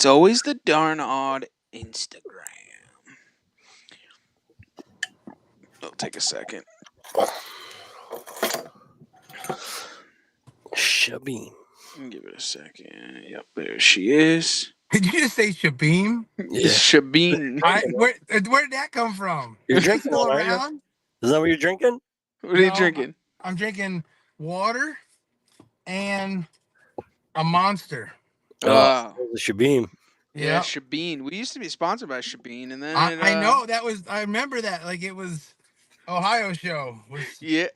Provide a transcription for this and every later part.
It's always the darn odd Instagram. It'll take a second. Shabim. Give it a second. Yep, there she is. Did you just say Shabim? Yeah. Shabine. Where'd that come from? You're Is he drinking still one, aren't you? around? Isn't that what you're drinking? What are you No, drinking? I'm drinking water and a Monster. Oh, The Shabim. yeah, Yeah, Shabine. We used to be sponsored by Shabine, and then I know that was. I remember that. Like it was Ohio show. Was yeah,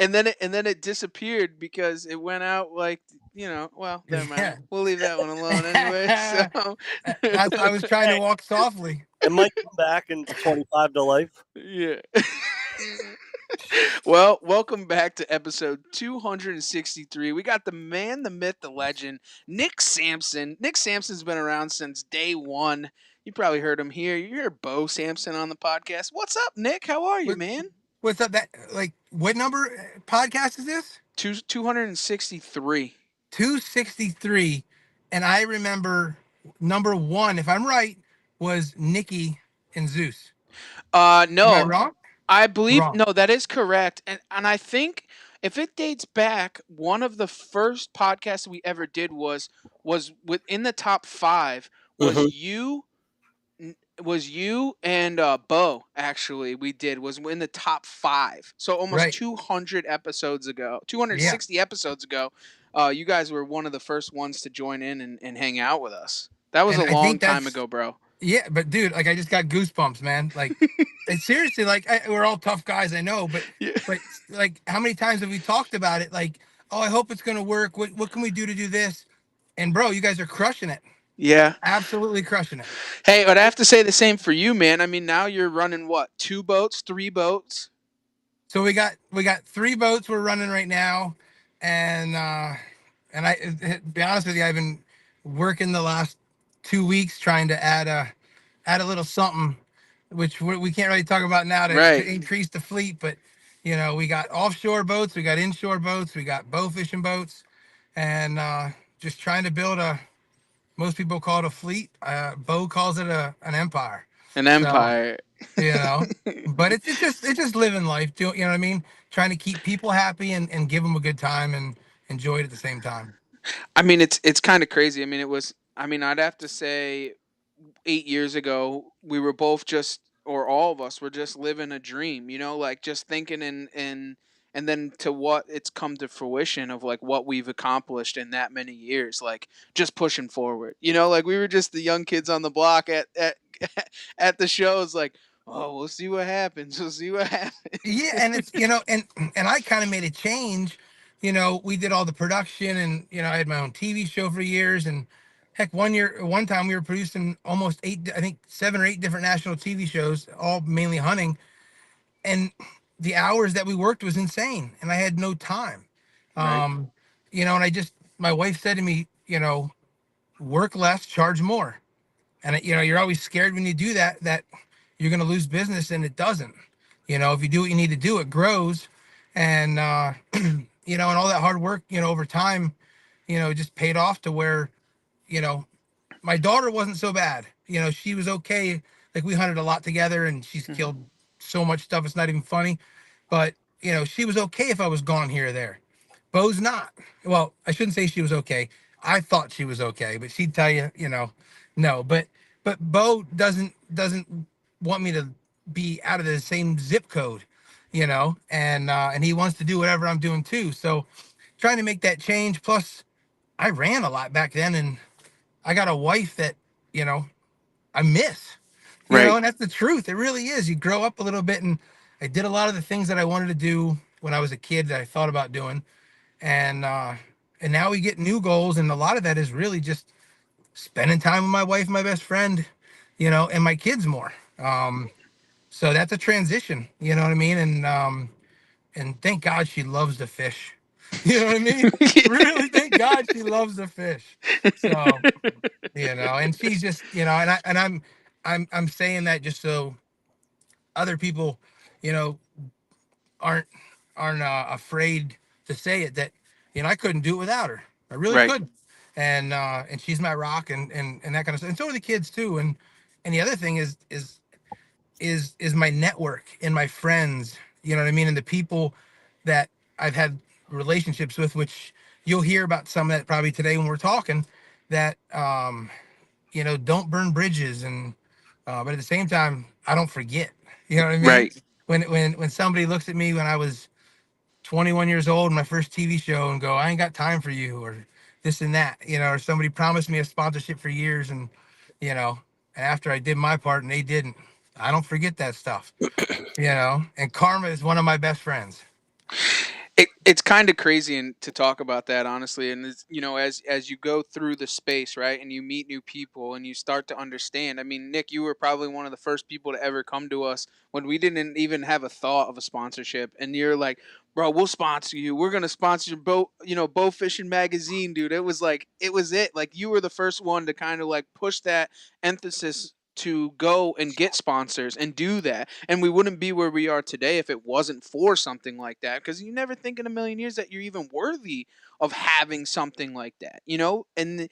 and then it disappeared because it went out like Well, never mind. yeah. We'll leave that one alone anyway. So That's why I was trying to walk softly. It might come back in 25 to life. yeah. Well, welcome back to episode 263. We got the man, the myth, the legend, Nick Sampson. Nick Sampson's been around since day one. You probably heard him here. You hear Bo Sampson on the podcast. What's up, Nick? How are you, What, man? what's up? That like what number podcast is this? 263. 263, and I remember number one, if I'm right, was Nikki and Zeus. Am I No, wrong? I believe Wrong. no, that is correct, and I think if it dates back, one of the first podcasts we ever did was within the top five was Mhm. you and Bo. Actually, we did was in the top five. So almost Right. 200 episodes ago, Yeah. 260 episodes ago, you guys were one of the first ones to join in and hang out with us. That was And a I long think time that's ago, bro. yeah, but dude, like I just got goosebumps, man. Like, it's seriously, like we're all tough guys, I know, Yeah. but like, how many times have we talked about it? Like, oh, I hope it's gonna work. What can we do to do this? And bro, you guys are crushing it. Yeah. Absolutely crushing it. Hey, but I have to say the same for you, man. I mean, now you're running what? 2 boats, 3 boats? So we got 3 boats we're running right now, and to be honest with you, I've been working the last 2 weeks trying to add a little something, which we can't really talk about now to Right. increase the fleet. But we got offshore boats, we got inshore boats, we got bow fishing boats, and just trying to build a. Most people call it a fleet. Bo calls it an empire. An So empire. you know but it's just living life, do you know what I mean, trying to keep people happy and give them a good time and enjoy it at the same time. I mean, it's kind of crazy. I mean, I'd have to say 8 years ago, we were both just or all of us were just living a dream, like just thinking and then to what it's come to fruition of like what we've accomplished in that many years, like just pushing forward. Like we were just the young kids on the block at at the shows like, "Oh, we'll see what happens. We'll see what happens." Yeah, and it's and I kind of made a change. We did all the production, and I had my own TV show for years. And heck, one time we were producing almost 8, I think 7 or 8 different national TV shows, all mainly hunting. And the hours that we worked was insane, and I had no time. Right. And my wife said to me, work less, charge more. And you're always scared when you do that you're going to lose business, and it doesn't. If you do what you need to do, it grows. And and all that hard work, over time, just paid off to where, you know my daughter wasn't so bad. She was okay. Like, we hunted a lot together, and she's Mhm. killed so much stuff, it's not even funny. But she was okay if I was gone here or there. Bo's not. Well, I shouldn't say she was okay. I thought she was okay, but she'd tell you, no. But Bo doesn't want me to be out of the same zip code, and he wants to do whatever I'm doing too. So trying to make that change. Plus, I ran a lot back then, and I got a wife that you know I miss. Right. And that's the truth. It really is. You grow up a little bit, and I did a lot of the things that I wanted to do when I was a kid that I thought about doing, and now we get new goals, and a lot of that is really just spending time with my wife, my best friend, and my kids more. So that's a transition. You know what I mean? And thank God she loves to fish. You know what I mean? Really, thank God she loves to fish. So and she's just I'm saying that just so other people, you know, aren't aren't afraid to say it, that I couldn't do it without her. I really Right. couldn't. and she's my rock, and that kind of stuff. And so are the kids too. And the other thing is my network and my friends. You know what I mean? And the people that I've had relationships with, which you'll hear about some of that probably today when we're talking. That don't burn bridges, and but at the same time, I don't forget. You know what I mean? Right. When somebody looks at me when I was 21 years old, my first TV show, and go, I ain't got time for you, or this and that, or somebody promised me a sponsorship for years, and you know, after I did my part and they didn't, I don't forget that stuff. And karma is one of my best friends. It's kind of crazy and to talk about that honestly, and it's, as you go through the space, right, and you meet new people and you start to understand. I mean, Nick, you were probably one of the first people to ever come to us when we didn't even have a thought of a sponsorship, and you're like, bro, we'll sponsor you, we're gonna sponsor your boat, boat fishing magazine, dude. It was like, it was it, like you were the first one to kind of like push that emphasis to go and get sponsors and do that. And we wouldn't be where we are today if it wasn't for something like that. Because you never think in a million years that you're even worthy of having something like that, and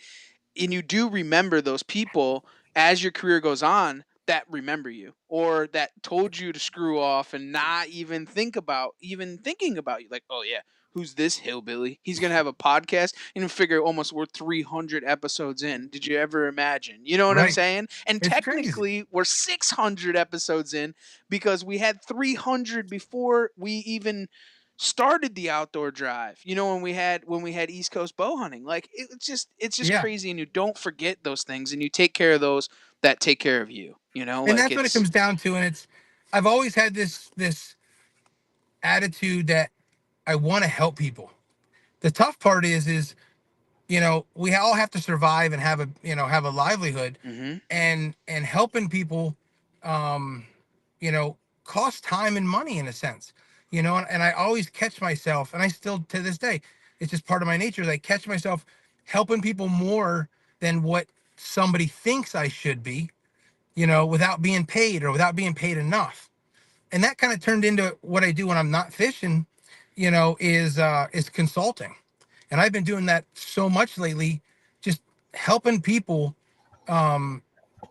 you do remember those people as your career goes on that remember you or that told you to screw off and not even think about even thinking about you, like, oh yeah, who's this hillbilly, he's gonna have a podcast, and figure almost we're 300 episodes in. Did you ever imagine, you know what I'm Right? saying? And It's crazy. technically we're 600 episodes in because we had 300 before we even started the outdoor drive, when we had East Coast bow hunting. Like, it's just Yeah. crazy, and you don't forget those things, and you take care of those that take care of you, And like that's what it it's comes down to. And I've always had this attitude that I want to help people. The tough part is we all have to survive and have a livelihood, hmm and helping people um you know costs time and money in a sense. And I always catch myself, and I still to this day, it's just part of my nature, is I catch myself helping people more than what somebody thinks I should be, without being paid, or without being paid enough. And that kind of turned into what I do when I'm not fishing, is consulting. And I've been doing that so much lately, just helping people, um,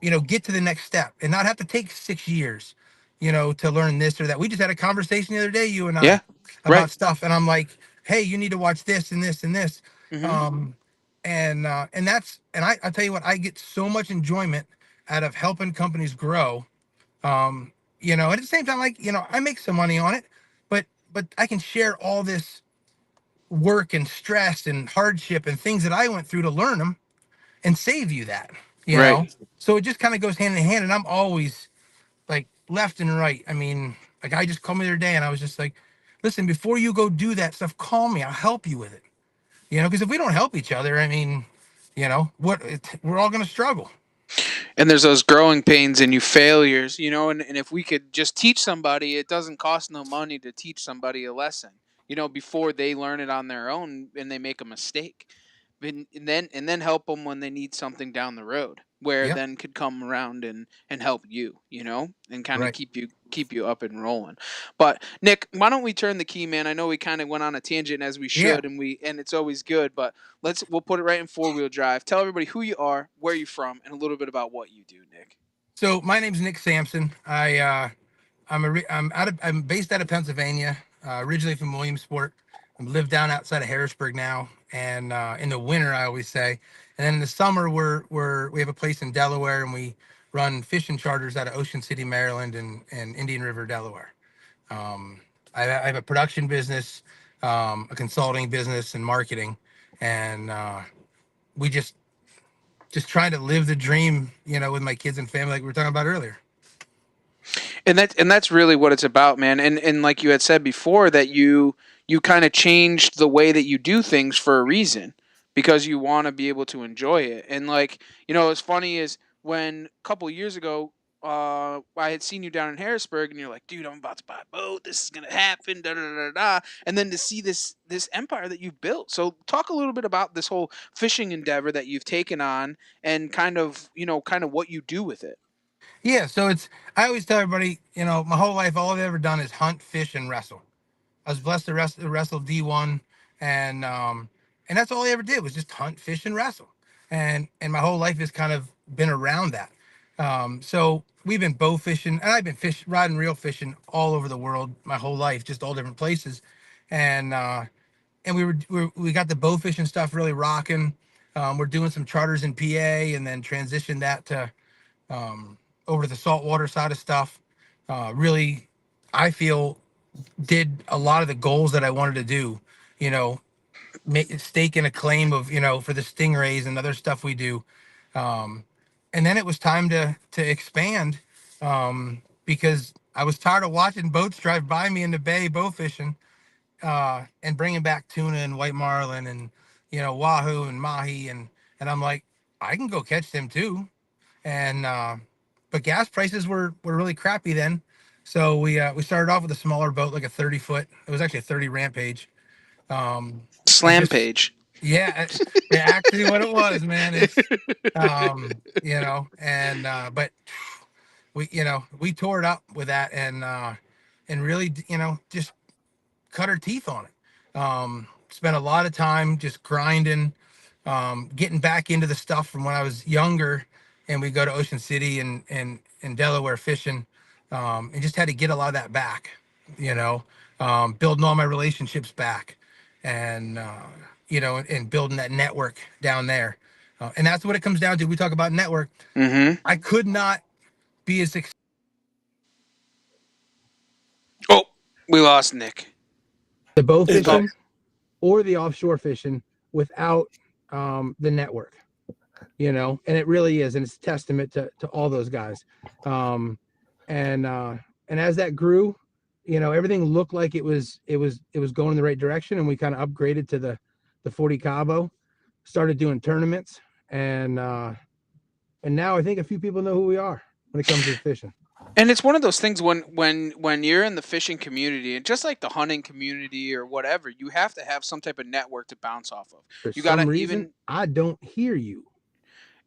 get to the next step and not have to take 6 years, to learn this or that. We just had a conversation the other day, you and yeah, I, right. about stuff, and I'm like, hey, you need to watch this and this and this. hmm Um, and I tell you what, I get so much enjoyment out of helping companies grow. And at the same time, like, I make some money on it, but I can share all this work and stress and hardship and things that I went through to learn them, and save you that, you right. know? So it just kind of goes hand in hand. And I'm always like left and right. I mean, like, I just called me the other day, and I was just like, listen, before you go do that stuff, call me. I'll help you with it. Because if we don't help each other, I mean, we're all going to struggle. And there's those growing pains and you failures, and if we could just teach somebody, it doesn't cost no money to teach somebody a lesson, before they learn it on their own and they make a mistake. And then help them when they need something down the road, where Yep. then could come around and help you, and kind of Right. keep you up and rolling. But Nick, why don't we turn the key, man? I know we kind of went on a tangent, as we Yeah. should, and it's always good, but we'll put it right in four-wheel drive. Tell everybody who you are, where you're from, and a little bit about what you do, Nick. So my name's Nick Sampson. I'm based out of Pennsylvania, originally from Williamsport. I live down outside of Harrisburg now, and in the winter, I always say, and then in the summer, we have a place in Delaware, and we run fishing charters out of Ocean City, Maryland, and Indian River, Delaware. Um, I have a production business, a consulting business, and marketing, and we just trying to live the dream, with my kids and family, like we were talking about earlier. And that's really what it's about, man. And like you had said before, that you kind of changed the way that you do things for a reason, because you want to be able to enjoy it. And like, what's funny is when a couple of years ago, I had seen you down in Harrisburg, and you're like, dude, I'm about to buy a boat. This is gonna happen. Da da da da. And then to see this empire that you've built. So talk a little bit about this whole fishing endeavor that you've taken on, and kind of what you do with it. Yeah, so I always tell everybody, my whole life, all I've ever done is hunt, fish, and wrestle. I was blessed to wrestle D1, and and that's all I ever did was just hunt, fish, and wrestle. And my whole life has kind of been around that. So we've been bow fishing, and I've been riding reel fishing all over the world my whole life, just all different places. And we got the bow fishing stuff really rocking. We're doing some charters in PA, and then transitioned that to over to the saltwater side of stuff. Really, I feel did a lot of the goals that I wanted to do. You know, staking a claim of for the stingrays and other stuff we do. Um, and then it was time to expand because I was tired of watching boats drive by me in the bay bow fishing and bringing back tuna and white marlin and wahoo and mahi and I'm like I can go catch them too. And but gas prices were really crappy then, so we started off with a smaller boat, like a 30 foot. It was actually a 30 rampage. And Slam just page. yeah, yeah, actually what it was, man. It's and but we tore it up with that and really just cut our teeth on it. Spent a lot of time just grinding, getting back into the stuff from when I was younger, and we go to Ocean City and Delaware fishing, and just had to get a lot of that back, building all my relationships back, and and building that network down there, and that's what it comes down to. We talk about network. Mm-hmm. I could not be as Oh, we lost Nick. the bow He's back. fishing or the offshore fishing without the network, and it really is, and it's a testament to all those guys. Um, and as that grew, everything looked like it was going in the right direction, and we kind of upgraded to the 40 Cabo, started doing tournaments, and now I think a few people know who we are when it comes to fishing. And it's one of those things when you're in the fishing community, and just like the hunting community or whatever, you have to have some type of network to bounce off of. For You some gotta reason, even I don't hear you,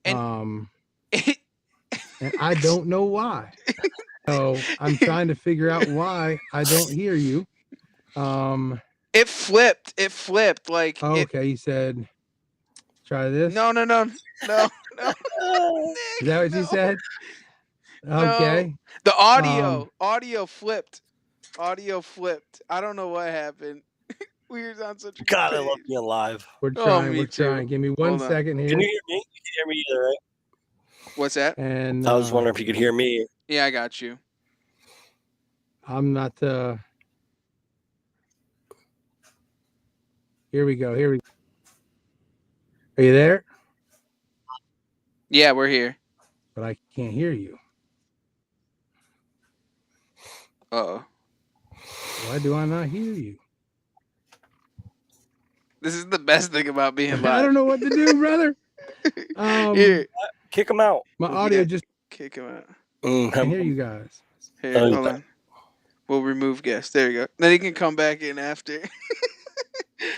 and um, and I don't know why. So I'm trying to figure out why I don't hear you. Um, it flipped. It flipped like oh, it. okay, you said try this. No, no, no, no, no, Is that Nick, what you no, said? no. Okay. The Um, audio flipped. Audio flipped. I don't know what happened. We were on such a good God, I love page. being live. we're Oh, trying. me We're too. trying. Give me one Hold on. second Can here. you hear me? You can hear me either, right? What's that? And I was wondering if you could hear me. Yeah, I got you. I'm not. Here we go. Here we. Are you there? Yeah, we're here. But I can't hear you. Uh oh. Why do I not hear you? This is the best thing about being live. I don't know what to do, brother. Here, Kick him out. My audio Yeah. just kick him out. can't hear you guys. Here, Oh, hold on. We'll remove guest. There you go. Then he can come back in after.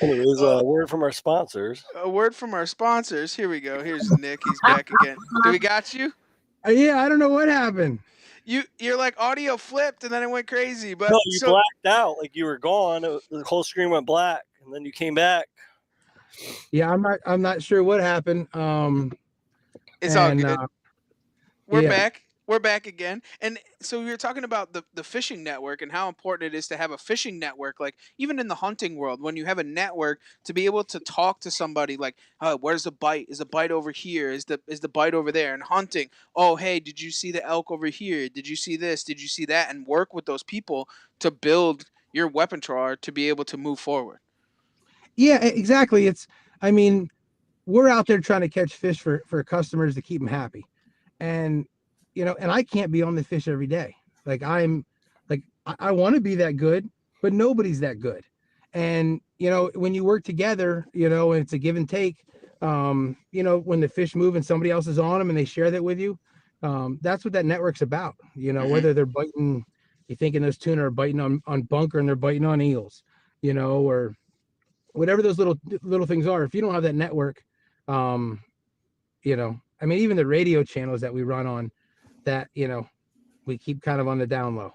Anyways, a word from our sponsors. A word from our sponsors. Here we go. Here's Nick. He's back again. Do we got you? Yeah, I don't know what happened. You're like audio flipped and then it went crazy. But No, you blacked out. Like you were gone. The whole screen went black, and then you came back. Yeah, I'm not sure what happened. It's all and, good. We're yeah. back. We're back again. And so we were talking about the fishing network and how important it is to have a fishing network. Like even in the hunting world, when you have a network to be able to talk to somebody like, where's the bite? Is the bite over here? Is the bite over there? And hunting, oh hey, did you see the elk over here? Did you see this? Did you see that? And work with those people to build your weapon drawer to be able to move forward. Yeah, exactly. I mean, we're out there trying to catch fish for customers to keep them happy. And, and I can't be on the fish every day. Like I want to be that good, but nobody's that good. And, when you work together, and it's a give and take, when the fish move and somebody else is on them and they share that with you, that's what that network's about. Whether they're biting, you're thinking those tuna are biting on bunker and they're biting on eels, or whatever those little things are. If you don't have that network, I mean, even the radio channels that we run on that, we keep kind of on the down low.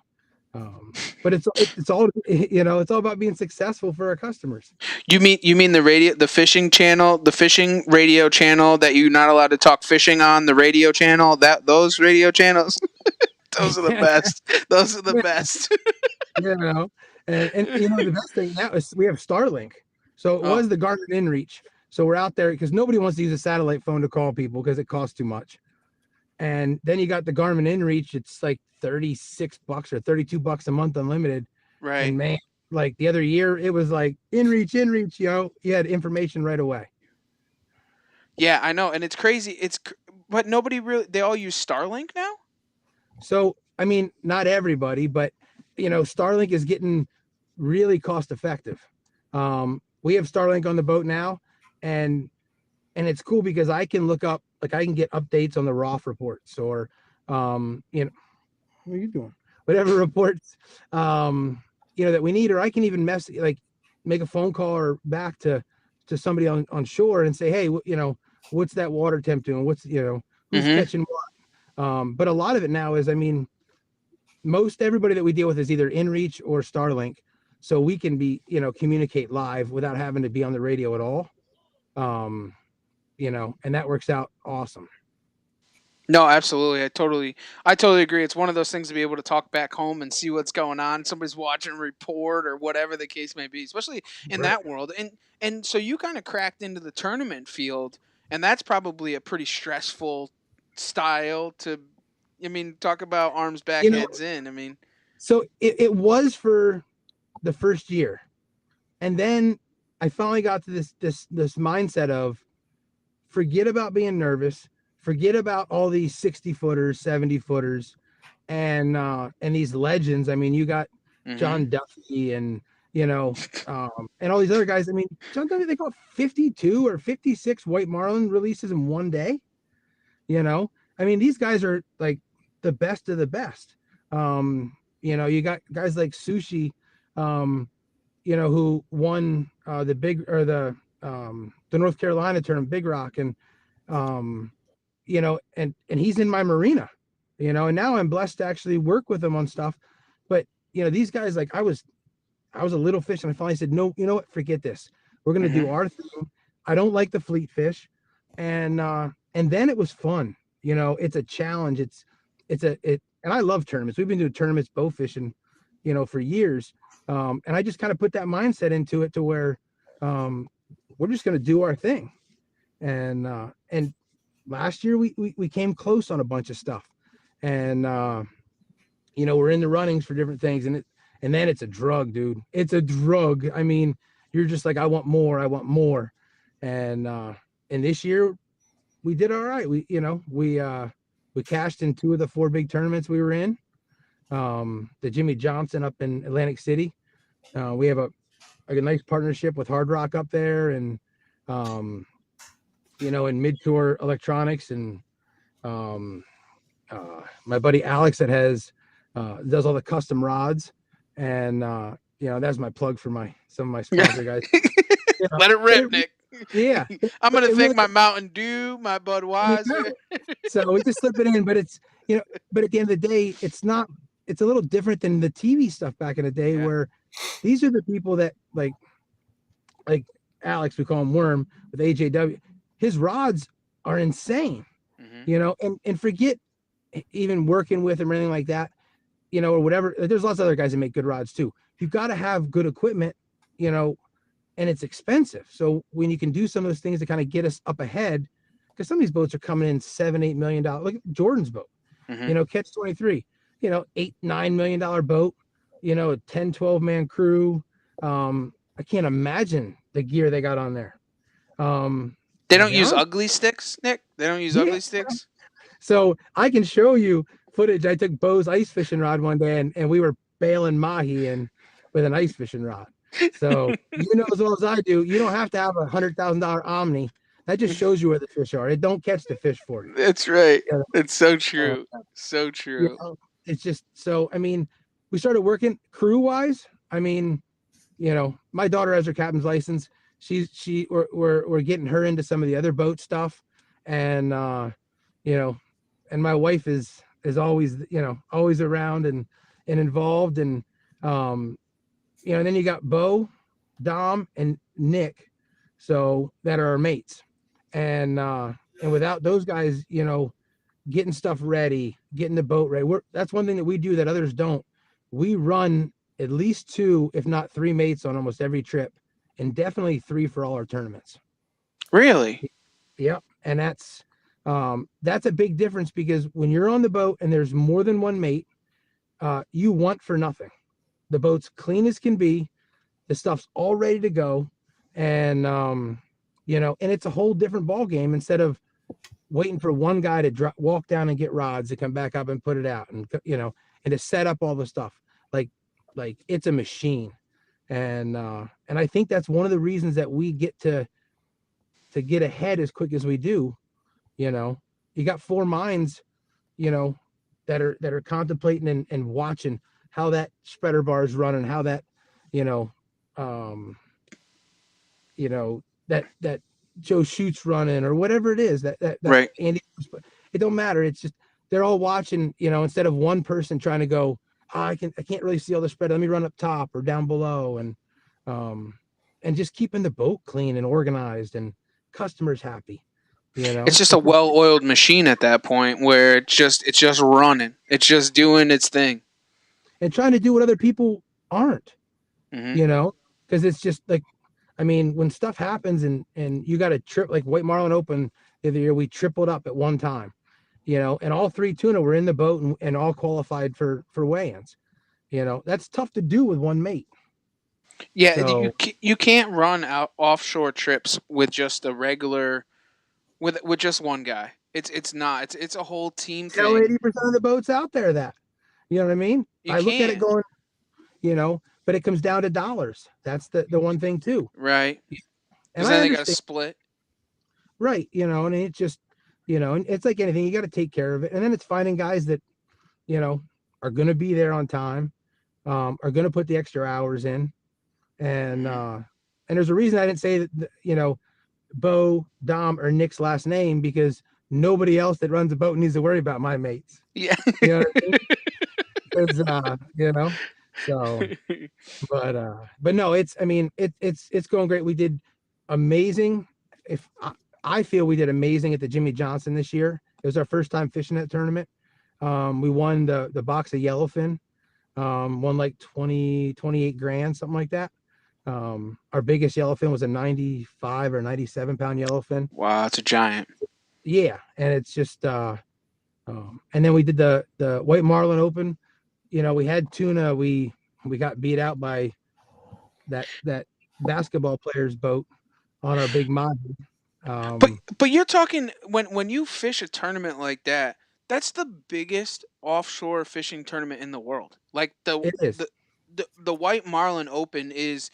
But it's all it's all about being successful for our customers. You mean the fishing channel, the fishing radio channel that you're not allowed to talk fishing on, the radio channel, that those radio channels? Those are the Yeah, best. Those are the best. you know, and the best thing now is we have Starlink. So it Oh, was the Garmin InReach. So we're out there because nobody wants to use a satellite phone to call people because it costs too much. And then you got the Garmin InReach. It's like $36 or $32 a month unlimited. right. And man, like the other year, it was like InReach, you had information right away. Yeah, I know, and it's crazy. But nobody really. They all use Starlink now. So, I mean, not everybody, but Starlink is getting really cost effective. We have Starlink on the boat now, and it's cool because I can look up, like I can get updates on the ROF reports or, what are you doing? Whatever reports, that we need, or I can even make a phone call or back to somebody on shore and say, hey, what's that water temp doing? What's, who's Mm-hmm. catching what? But a lot of it now is, I mean, most everybody that we deal with is either InReach or Starlink. So we can communicate live without having to be on the radio at all. Um, and that works out awesome. No, absolutely. I totally agree. It's one of those things to be able to talk back home and see what's going on. Somebody's watching a report or whatever the case may be, especially in Right. that world. And so you kind of cracked into the tournament field, and that's probably a pretty stressful style to. I mean, talk about arms back, You know, heads in. I mean, so it was for the first year. And then I finally got to this mindset of forget about being nervous, forget about all these 60 footers, 70 footers, and these legends. I mean, you got hmm John Duffy and and all these other guys. I mean, John Duffy, they got 52 or 56 white marlin releases in one day. I mean, these guys are like the best of the best. You got guys like Sushi, who won the North Carolina tournament, Big Rock, and and he's in my marina, and now I'm blessed to actually work with him on stuff. But these guys, like I was a little fish, and I finally said, no, you know what, forget this. We're gonna do hmm our thing. I don't like the fleet fish, and then it was fun. It's a challenge. And I love tournaments. We've been doing tournaments bow fishing, for years. And I just kind of put that mindset into it to where we're just going to do our thing. And last year we came close on a bunch of stuff, and we're in the runnings for different things, and then it's a drug, dude. It's a drug. I mean, you're just like, I want more, and this year we did all right. We cashed in two of the four big tournaments we were in. The Jimmy Johnson up in Atlantic City. We have a nice partnership with Hard Rock up there, and in Mid Tour Electronics, and um, my buddy Alex that does all the custom rods, and that's my plug for some of my sponsor guys. let it rip, Nick. Yeah, I'm gonna it thank really, my Mountain Dew, my you Budweiser. know, so we just slip it in, but but at the end of the day, it's a little different than the TV stuff back in the day, Yeah. where these are the people that like Alex, we call him Worm with AJW. His rods are insane, hmm and forget even working with him or anything like that, or whatever. There's lots of other guys that make good rods too. You've got to have good equipment, and it's expensive. So when you can do some of those things to kind of get us up ahead, because some of these boats are coming in $7-8 million. Look at Jordan's boat, hmm Catch 23, $8-9 million boat, a 10-12 man crew. I can't imagine the gear they got on there. They To don't be use honest, ugly sticks, Nick. They don't use yeah. ugly sticks. So I can show you footage. I took Bo's ice fishing rod one day, and we were bailing mahi in with an ice fishing rod. So as well as I do, you don't have to have $100,000 Omni. That just shows you where the fish are. It don't catch the fish for you. That's right. You It's so know, true. So you true. know, it's just so. I mean, we started working crew wise. I mean, my daughter has her captain's license. We're getting her into some of the other boat stuff, and you know, and my wife is always always around, and and involved, and and then you got Bo, Dom, and Nick, so that are our mates, and without those guys, getting stuff ready, getting the boat ready, that's one thing that we do that others don't. We run at least two, if not three mates on almost every trip, and definitely three for all our tournaments. Really? Yep, and that's a big difference because when you're on the boat and there's more than one mate, you want for nothing. The boat's clean as can be, the stuff's all ready to go, and and it's a whole different ball game instead of waiting for one guy to walk down and get rods to come back up and put it out, and to set up all the stuff. Like it's a machine, and I think that's one of the reasons that we get to get ahead as quick as we do. You got four minds, you know, that are contemplating and watching how that spreader bar is running, how that, you know, um, that Joe Shoots running or whatever it is that Right. Andy. It don't matter. It's just they're all watching. Instead of one person trying to go, I can't really see all the spread. Let me run up top or down below, um, and just keeping the boat clean and organized and customers happy. It's just a well-oiled machine at that point where it's just running. It's just doing its thing. And trying to do what other people aren't. Hmm. Because it's just like, I mean, when stuff happens and you got a trip like White Marlin Open the other year, we tripled up at one time, and all three tuna were in the boat and all qualified for weigh-ins. That's tough to do with one mate. Yeah, So you can't run out offshore trips with just a regular with just one guy. It's not. It's a whole team tell thing. 80% of the boats out there that, you know what I mean? You I look at it can't. going, but it comes down to dollars. That's the one thing too. Right? And Because I then they got to understand, split. right? And it's just, and it's like anything, you got to take care of it. And then it's finding guys that, you know, are going to be there on time, are going to put the extra hours in. Hmm. And there's a reason I didn't say that, Bo, Dom, or Nick's last name, because nobody else that runs a boat needs to worry about my mates. Yeah. You know what I mean? Because, so, but no, I mean, it's going great. We did amazing. If I feel we did amazing at the Jimmy Johnson this year. It was our first time fishing that tournament. We won the box of yellowfin, won like 28 grand, something like that. Our biggest yellowfin was a 95 or 97 pound yellowfin. Wow, it's a giant. Yeah. And it's just, and then we did the White Marlin Open. We had tuna. We got beat out by that basketball player's boat on our big mod. But Um, but you're talking when you fish a tournament like that, that's the biggest offshore fishing tournament in the world. Like it is. the White Marlin Open is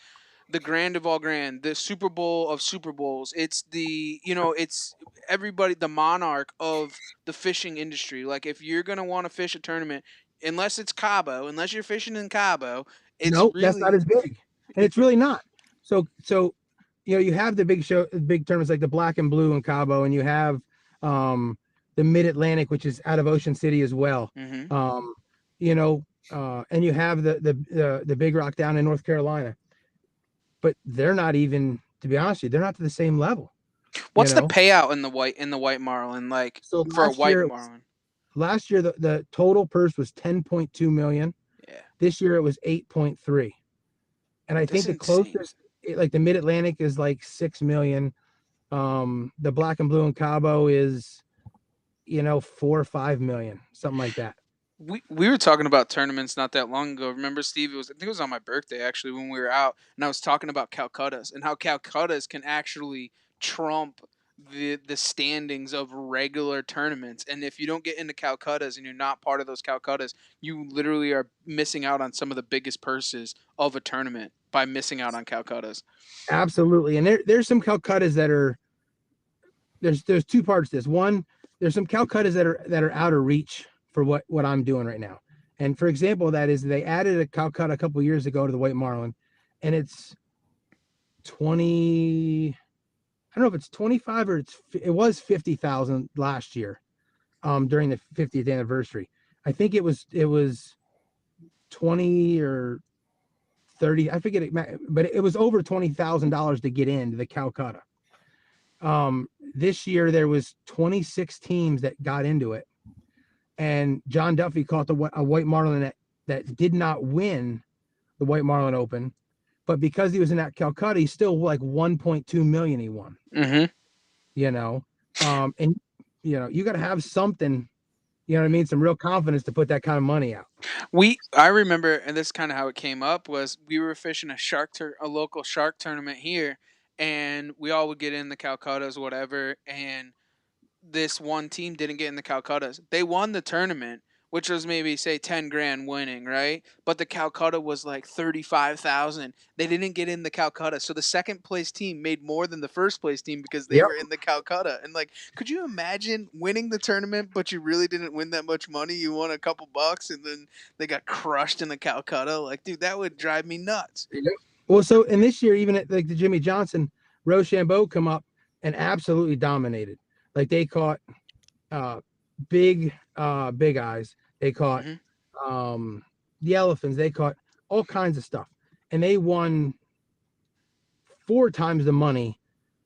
the grand of all grand, the Super Bowl of Super Bowls. It's it's everybody, the monarch of the fishing industry. Like if you're gonna want to fish a tournament, unless it's Cabo, unless you're fishing in Cabo, it's Nope, that's not really as big, and it's really not. So you have the big tournaments like the Black and Blue in Cabo, and you have um, the Mid Atlantic, which is out of Ocean City as well. hmm. Um, and you have the Big Rock down in North Carolina, but they're not even, to be honest with you, they're not to the same level. You What's the know, payout in the White Marlin like so for a White Marlin? last year the total purse was 10.2 million. Yeah, This year it was 8.3. And I that's think the insane. closest, like the Mid Atlantic, is like 6 million. The Black and Blue in Cabo is 4 or 5 million, something like that. We were talking about tournaments not that long ago. Remember, Steve? I think it was on my birthday actually when we were out, and I was talking about Calcuttas and how Calcuttas can actually trump the standings of regular tournaments. And if you don't get into Calcuttas and you're not part of those Calcuttas, you literally are missing out on some of the biggest purses of a tournament by missing out on Calcuttas. Absolutely. And there's some Calcuttas that are, there's two parts to this. One, there's some Calcuttas that are out of reach for what I'm doing right now. And for example, that is they added a Calcutta a couple years ago to the White Marlin, and it's 20. I don't know if it's 25 or it was 50,000 last year, during the 50th anniversary. I think it was 20 or 30, I forget it, but it was over $20,000 to get into the Calcutta. This year there was 26 teams that got into it, and John Duffy caught a white marlin that did not win the White Marlin Open, but because he was in that Calcutta, he's still like 1.2 million he won. Mm-hmm. You know, and you know, you got to have something, you know what I mean, some real confidence to put that kind of money out. I remember, and this is kind of how it came up, was we were fishing a local shark tournament here, and we all would get in the Calcuttas, whatever, and this one team didn't get in the Calcuttas. They won the tournament, which was maybe say 10 grand winning, right? But the Calcutta was like 35,000. They didn't get in the Calcutta. So the second place team made more than the first place team because they Yep. were in the Calcutta. And like, could you imagine winning the tournament, but you really didn't win that much money? You won a couple bucks and then they got crushed in the Calcutta. Like, dude, that would drive me nuts. Yep. Well, so in this year, even at like the Jimmy Johnson, Rochambeau come up and absolutely dominated. Like they caught big eyes. They caught the elephants. They caught all kinds of stuff, and they won 4 times the money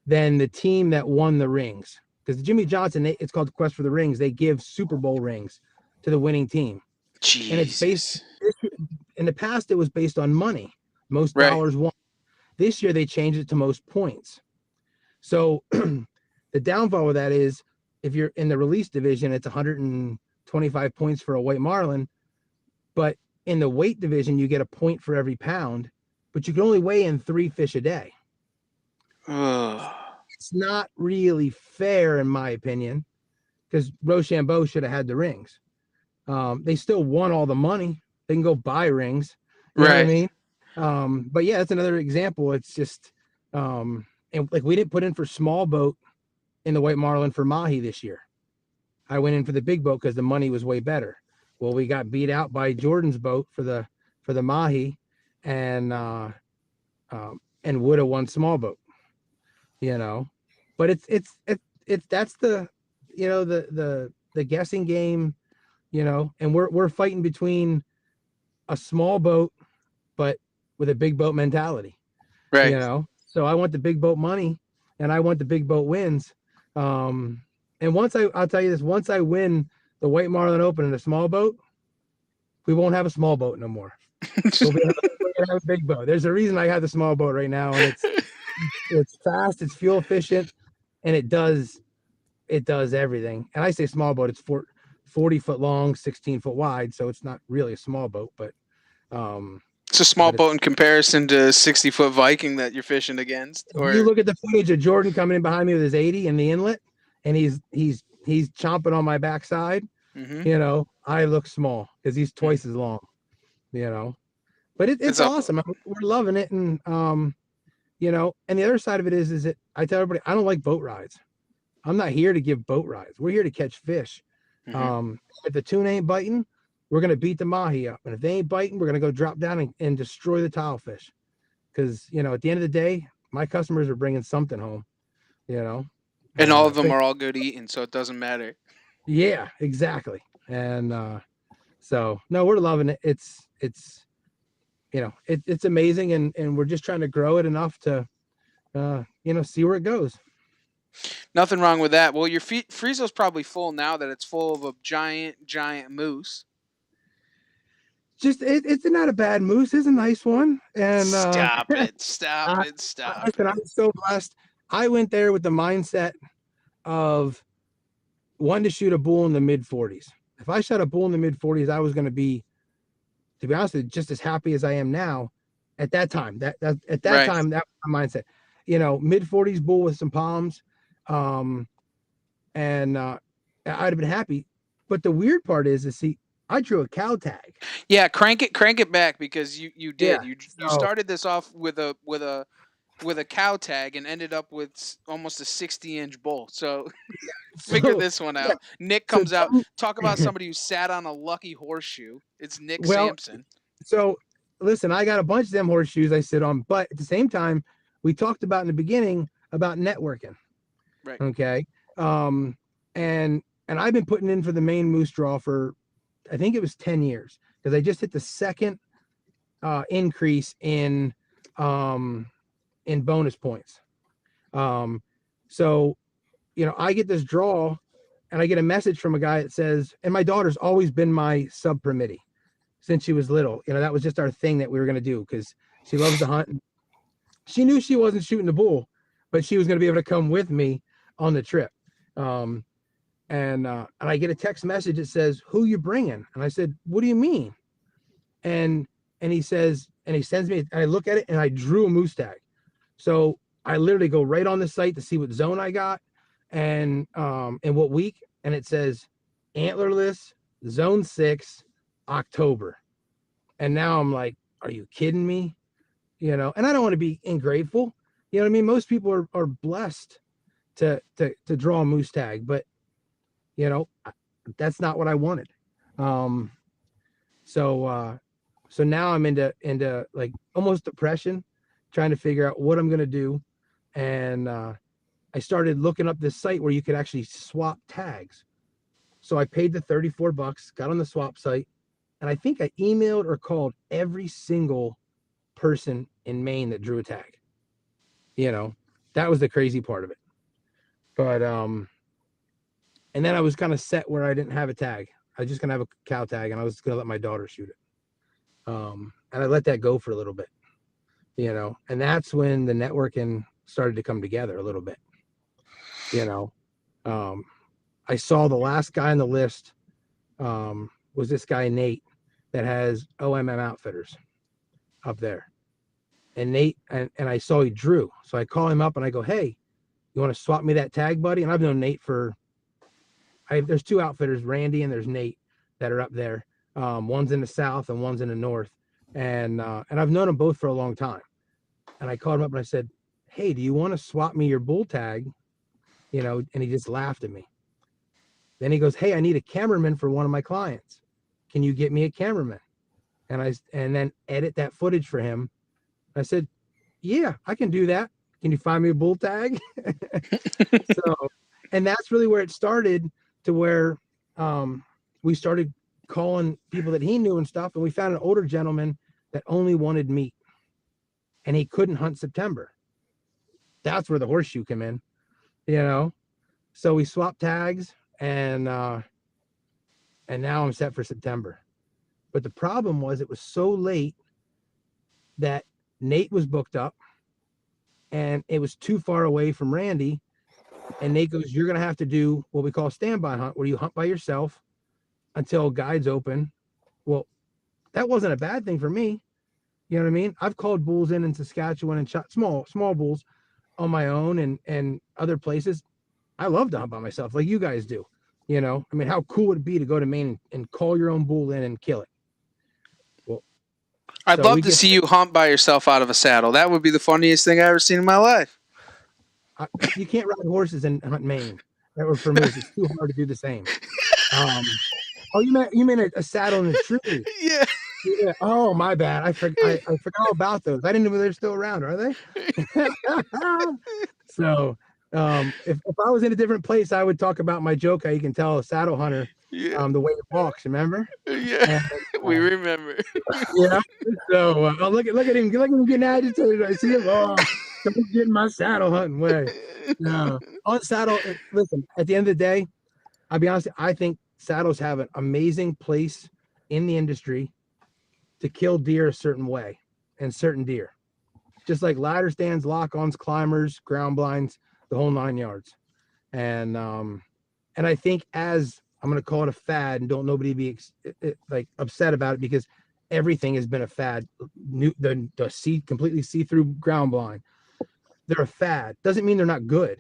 than the team that won the rings. Because the Jimmy Johnson, it's called the Quest for the Rings. They give Super Bowl rings to the winning team, Jesus. and it's based. In the past, it was based on money. Most Right. dollars won. This year, they changed it to most points. So the downfall of that is if you're in the release division, it's 125 points for a white marlin. But in the weight division, you get a point for every pound, but you can only weigh in 3 fish a day. It's not really fair, in my opinion, because Rochambeau should have had the rings. They still won all the money. They can go buy rings. You know what I mean? But yeah, that's another example. It's just, and like we didn't put in for small boat in the white marlin for mahi this year. I went in for the big boat because the money was way better. Well, we got beat out by Jordan's boat for the mahi, and would have won small boat. You know, but it's that's the, you know, the guessing game. You know, and we're fighting between a small boat, but with a big boat mentality. Right. You know, so I want the big boat money, and I want the big boat wins. And I'll tell you this, once I win the White Marlin Open in a small boat, we won't have a small boat no more. We're gonna have a big boat. There's a reason I have the small boat right now, and it's fast, it's fuel efficient, and it does everything. And I say small boat, it's 40 foot long, 16 foot wide, so it's not really a small boat, but it's a small boat in comparison to 60-foot Viking that you're fishing against. Or you look at the footage of Jordan coming in behind me with his 80 in the inlet, and he's chomping on my backside. You know, I look small because he's twice as long. You know, but it's awesome. We're loving it, and you know, and the other side of it is that I tell everybody I don't like boat rides. I'm not here to give boat rides. We're here to catch fish. If the tune ain't biting, we're going to beat the mahi up. And if they ain't biting, we're going to go drop down and destroy the tile fish. Because, you know, at the end of the day, my customers are bringing something home, you know. And all of them are all good eating, so it doesn't matter. Yeah, exactly. And so, no, we're loving it. It's you know, it's amazing. And we're just trying to grow it enough to, you know, see where it goes. Nothing wrong with that. Well, your freezel's probably full now that it's full of a giant moose. Just it's not a bad moose. It's a nice one. And stop it. Listen, I'm so blessed. I went there with the mindset of wanting to shoot a bull in the mid 40s. If I shot a bull in the mid 40s, I was going to be honest with you, just as happy as I am now. At that time, that time, that was my mindset. You know, mid 40s bull with some palms. And I'd have been happy. But the weird part is see, I drew a cow tag. Yeah, crank it back, because you did. Yeah, you started this off with a cow tag and ended up with almost a 60-inch bull. So figure this one out. Nick comes out. Talk about somebody who sat on a lucky horseshoe. It's Nick Sampson. So listen, I got a bunch of them horseshoes I sit on, but at the same time, we talked about in the beginning about networking. Right. Okay. And I've been putting in for the Maine moose draw for, I think it was 10 years. because I just hit the second increase in bonus points. So, I get this draw and I get a message from a guy that says, and my daughter's always been my sub permittee since she was little. That was just our thing that we were going to do because she loves to hunt. She knew she wasn't shooting the bull, but she was going to be able to come with me on the trip. And I get a text message that says, "Who you bringing?" And I said, "What do you mean?" And he says, and he sends me, and I look at it and I drew a moose tag. So I literally go right on the site to see what zone I got and what week. And it says antlerless zone 6 October. And now I'm like, are you kidding me? And I don't want to be ungrateful. You know what I mean? Most people are blessed to draw a moose tag, but that's not what I wanted. So now I'm into like almost depression, trying to figure out what I'm going to do. And I started looking up this site where you could actually swap tags. So I paid the $34, got on the swap site, and I think I emailed or called every single person in Maine that drew a tag. That was the crazy part of it. But and then I was kind of set where I didn't have a tag. I was just gonna have a cow tag, and I was gonna let my daughter shoot it. And I let that go for a little bit, and that's when the networking started to come together a little bit. I saw the last guy on the list was this guy Nate that has OMM Outfitters up there, and Nate and I saw he drew, so I call him up and I go, "Hey, you want to swap me that tag, buddy?" And I've known Nate there's two outfitters, Randy and there's Nate, that are up there. One's in the south and one's in the north, and I've known them both for a long time. And I called him up and I said, "Hey, do you want to swap me your bull tag?" And he just laughed at me. Then he goes, "Hey, I need a cameraman for one of my clients. Can you get me a cameraman?" And then edit that footage for him. I said, "Yeah, I can do that. Can you find me a bull tag?" So, and that's really where it started, to where we started calling people that he knew and stuff. And we found an older gentleman that only wanted meat, and he couldn't hunt September. That's where the horseshoe came in, So we swapped tags, and now I'm set for September. But the problem was it was so late that Nate was booked up, and it was too far away from Randy. And Nate goes, "You're going to have to do what we call a standby hunt, where you hunt by yourself until guides open." Well, that wasn't a bad thing for me. You know what I mean? I've called bulls in Saskatchewan and shot small bulls on my own and other places. I love to hunt by myself like you guys do. I mean, how cool would it be to go to Maine and call your own bull in and kill it? Well, I'd love to see you hunt by yourself out of a saddle. That would be the funniest thing I've ever seen in my life. You can't ride horses and hunt Maine. Or for moose, it's too hard to do the same. Oh, you mean a saddle and a tree? Yeah. Yeah. Oh, my bad. I forgot all about those. I didn't know they're still around. Are they? So, if I was in a different place, I would talk about my joke. How you can tell a saddle hunter, the way it walks. Remember? Yeah, and, we remember. So look at him. Look at him getting agitated. I see him. Oh, don't get in my saddle hunting way. No, on saddle. Listen, at the end of the day, I'll be honest. I think saddles have an amazing place in the industry to kill deer a certain way, and certain deer, just like ladder stands, lock-ons, climbers, ground blinds, the whole 9 yards. And I think, as I'm going to call it a fad, and don't nobody be like upset about it, because everything has been a fad. The completely see-through ground blind, they're a fad. Doesn't mean they're not good.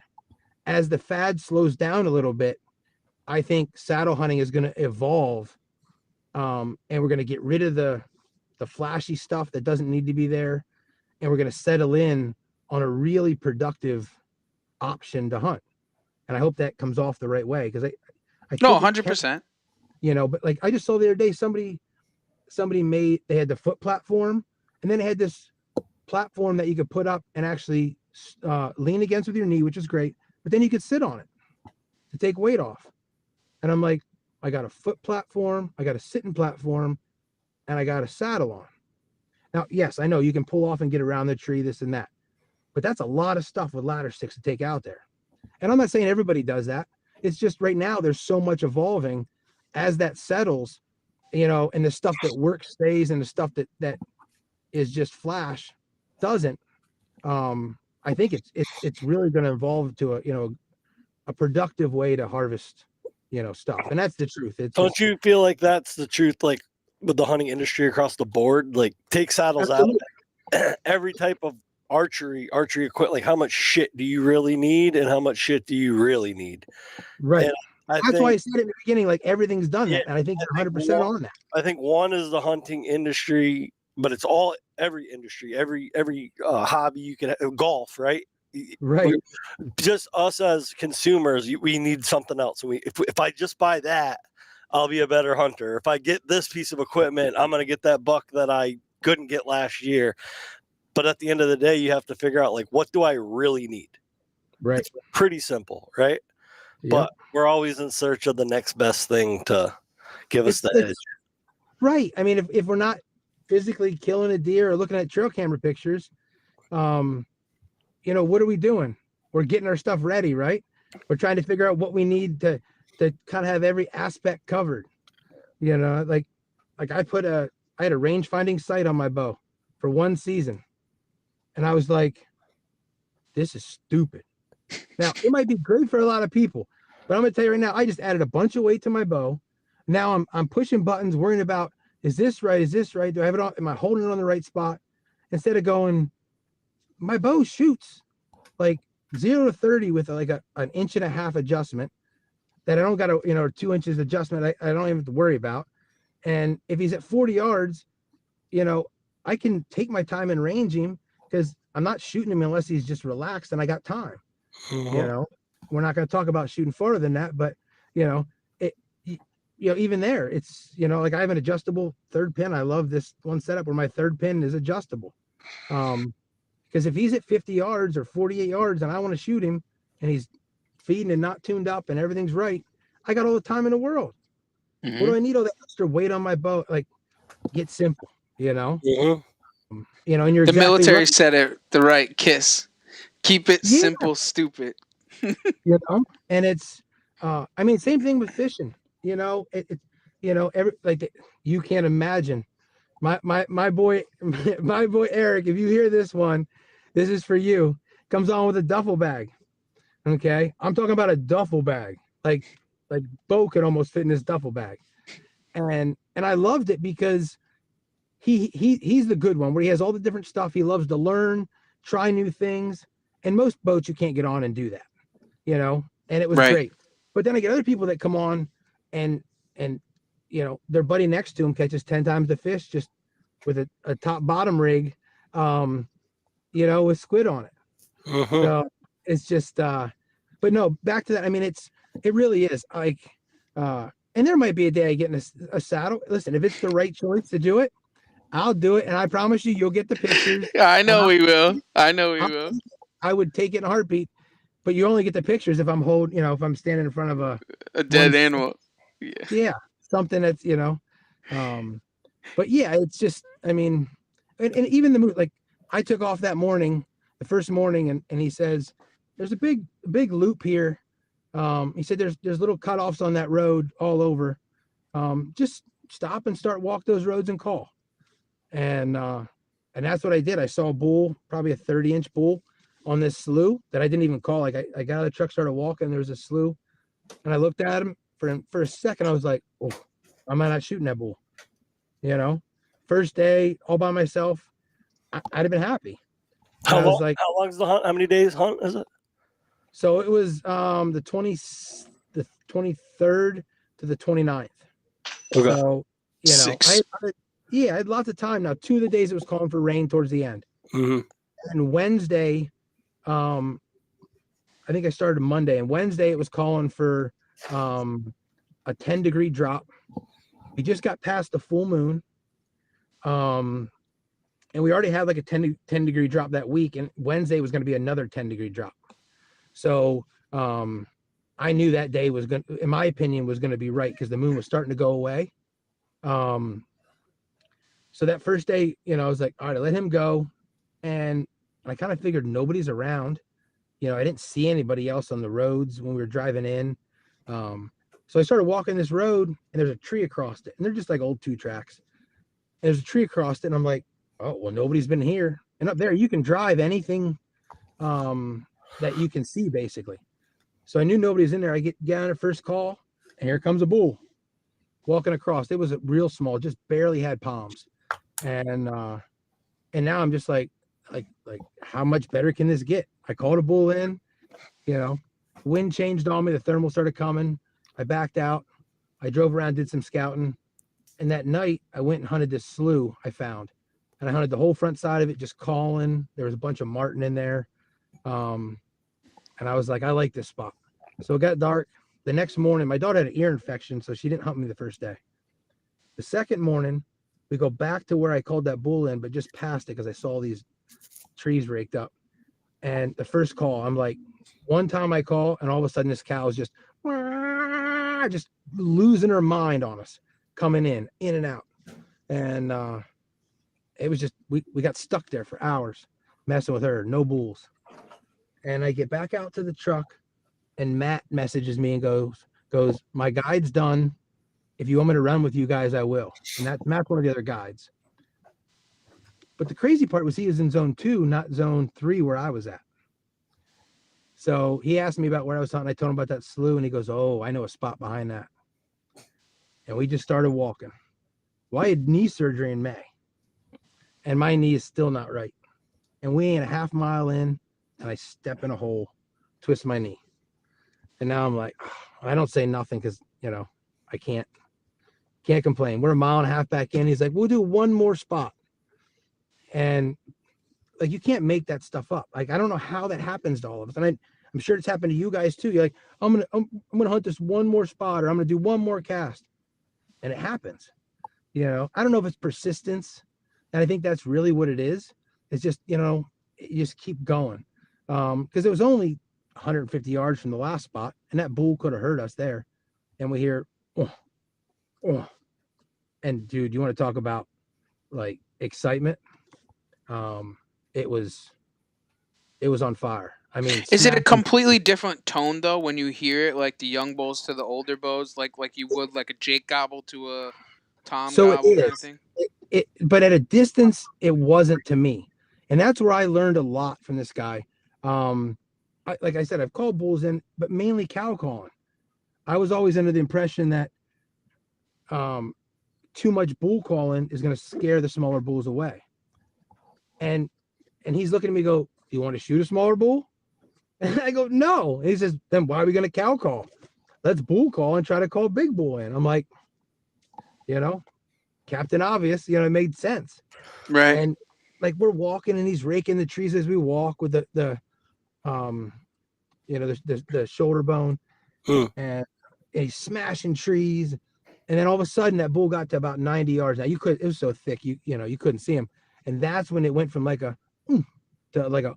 As the fad slows down a little bit, I think saddle hunting is going to evolve, and we're going to get rid of the flashy stuff that doesn't need to be there, and we're going to settle in on a really productive option to hunt. And I hope that comes off the right way, because I no, 100%. But like I just saw the other day, somebody they had the foot platform, and then they had this platform that you could put up and actually lean against with your knee, which is great, but then you could sit on it to take weight off. And I'm like, I got a foot platform, I got a sitting platform, and I got a saddle on. Now, yes, I know you can pull off and get around the tree, this and that, but that's a lot of stuff with ladder sticks to take out there. And I'm not saying everybody does that. It's just right now there's so much evolving as that settles, and the stuff that works stays, and the stuff that is just flash doesn't. I think it's really going to evolve to a productive way to harvest, stuff, and that's the truth. Don't you feel like that's the truth, like with the hunting industry across the board? Like, take saddles absolutely. out, every type of archery equipment. Like, how much shit do you really need, and how much shit do you really need? Right. And That's why I said in the beginning, like everything's done that, and I think you're 100% on that. I think one is the hunting industry, but it's every industry, every hobby you can golf, right? Right. Just us as consumers, we need something else. So if I just buy that, I'll be a better hunter. If I get this piece of equipment, I'm going to get that buck that I couldn't get last year. But at the end of the day, you have to figure out, like, what do I really need? Right. It's pretty simple, right? Yep. But we're always in search of the next best thing to give us the edge. Right. I mean, if we're not physically killing a deer or looking at trail camera pictures, what are we doing? We're getting our stuff ready, right? We're trying to figure out what we need to kind of have every aspect covered. Like I had a range finding sight on my bow for one season. And I was like, this is stupid. Now, it might be great for a lot of people, but I'm going to tell you right now, I just added a bunch of weight to my bow. Now I'm pushing buttons, worrying about, is this right? Is this right? Do I have it on? Am I holding it on the right spot? Instead of going, my bow shoots like 0 to 30 with like an 1.5 inch adjustment that I don't got or 2 inches adjustment. I don't even have to worry about. And if he's at 40 yards, I can take my time and range him because I'm not shooting him unless he's just relaxed and I got time. Mm-hmm. We're not going to talk about shooting farther than that, but even there, it's, like I have an adjustable third pin. I love this one setup where my third pin is adjustable. Because if he's at 50 yards or 48 yards and I want to shoot him and he's feeding and not tuned up and everything's right, I got all the time in the world. Mm-hmm. What do I need all that extra weight on my bow? Like, get simple, Mm-hmm. And you're the military right. said it the right kiss. Keep it simple, stupid. And it's, same thing with fishing. You can't imagine. My boy Eric, if you hear this one, this is for you. Comes on with a duffel bag. Okay, I'm talking about a duffel bag. Like Bo could almost fit in this duffel bag, and I loved it because he's the good one where he has all the different stuff. He loves to learn, try new things, and most boats you can't get on and do that, and it was great. But then I get other people that come on and their buddy next to him catches 10 times the fish just with a top bottom rig, with squid on it. Mm-hmm. So it's just, but no, back to that. I mean, it really is like, and there might be a day I get in a saddle. Listen, if it's the right choice to do it, I'll do it. And I promise you'll get the pictures. Yeah, I know we will. I would take it in a heartbeat, but you only get the pictures if I'm if I'm standing in front of a dead animal. Yeah. Something that's, but yeah, it's just, I mean, and even the move, like I took off that morning, the first morning, and he says, there's a big loop here. He said, there's little cutoffs on that road all over. Just stop and start walk those roads and call. And that's what I did. I saw a bull, probably a 30-inch bull on this slough that I didn't even call. Like I got out of the truck, started walking, there was a slough, and I looked at him for a second. I was like, oh, am I not shooting that bull? First day all by myself, I'd have been happy. How long is the hunt? How many days hunt is it? So it was the 23rd to the 29th. Okay. So I had lots of time. Now 2 of the days it was calling for rain towards the end. Mm-hmm. And Wednesday, I think I started Monday, and Wednesday it was calling for a 10-degree drop. We just got past the full moon. And we already had like a 10-degree drop that week, and Wednesday was going to be another 10-degree drop. So I knew that day was going, in my opinion, was going to be right because the moon was starting to go away. So that first day, I was like, all right, I let him go. And I kind of figured nobody's around. I didn't see anybody else on the roads when we were driving in. So I started walking this road and there's a tree across it. And they're just like old 2-tracks. And there's a tree across it. And I'm like, oh, well, nobody's been here. And up there, you can drive anything that you can see, basically. So I knew nobody's in there. I get on a first call, and here comes a bull walking across. It was real small, just barely had palms. And now I'm just like, how much better can this get? I called a bull in, wind changed on me. The thermal started coming. I backed out. I drove around, did some scouting. And that night I went and hunted this slough I found. And I hunted the whole front side of it, just calling. There was a bunch of marten in there. And I was like, I like this spot. So it got dark. The next morning, my daughter had an ear infection, so she didn't hunt me the first day. The second morning, we go back to where I called that bull in, but just past it because I saw these trees raked up. And the first call, I'm like, one time I call, and all of a sudden this cow is just losing her mind on us, coming in and out. And it was just, we got stuck there for hours messing with her, no bulls. And I get back out to the truck, and Matt messages me and goes, my guide's done. If you want me to run with you guys, I will. And Matt's one of the other guides. But the crazy part was he was in zone 2, not zone 3 where I was at. So he asked me about where I was hunting. I told him about that slough, and he goes, oh, I know a spot behind that. And we just started walking. Well, I had knee surgery in May, and my knee is still not right. And we ain't a half mile in, and I step in a hole, twist my knee. And now I'm like, I don't say nothing because, I can't complain. We're a mile and a half back in. He's like, we'll do one more spot. And like, you can't make that stuff up. Like, I don't know how that happens to all of us. And I'm sure it's happened to you guys too. You're like, I'm going to hunt this one more spot, or I'm going to do one more cast. And it happens. I don't know if it's persistence. And I think that's really what it is. It's just, you just keep going. Because it was only 150 yards from the last spot, and that bull could have hurt us there. And we hear, oh. And dude, you want to talk about like excitement? It was on fire. I mean, is it a completely different tone though when you hear it, like the young bulls to the older bulls, like you would like a Jake gobble to a Tom gobble kind of thing? But at a distance, it wasn't to me, and that's where I learned a lot from this guy. Like I said, I've called bulls in, but mainly cow calling. I was always under the impression that too much bull calling is going to scare the smaller bulls away. And he's looking at me, go, you want to shoot a smaller bull? And I go, no. And he says, then why are we going to cow call? Let's bull call and try to call big bull in. I'm like, Captain Obvious, it made sense. Right. And like, we're walking and he's raking the trees as we walk with the shoulder bone, and he's smashing trees. And then all of a sudden that bull got to about 90 yards. Now it was so thick, you couldn't see him. And that's when it went from like a to like a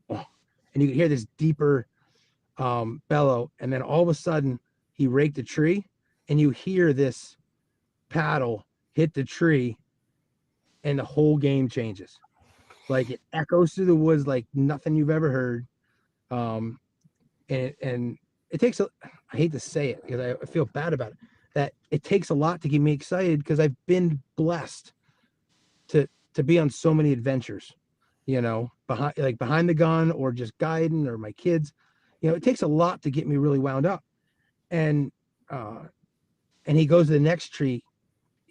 and you could hear this deeper bellow. And then all of a sudden he raked the tree, and you hear this paddle hit the tree, and the whole game changes. Like, it echoes through the woods like nothing you've ever heard. And it takes I hate to say it because I feel bad about it, that it takes a lot to get me excited, because I've been blessed to be on so many adventures, behind the gun or just guiding, or my kids. It takes a lot to get me really wound up. And he goes to the next tree,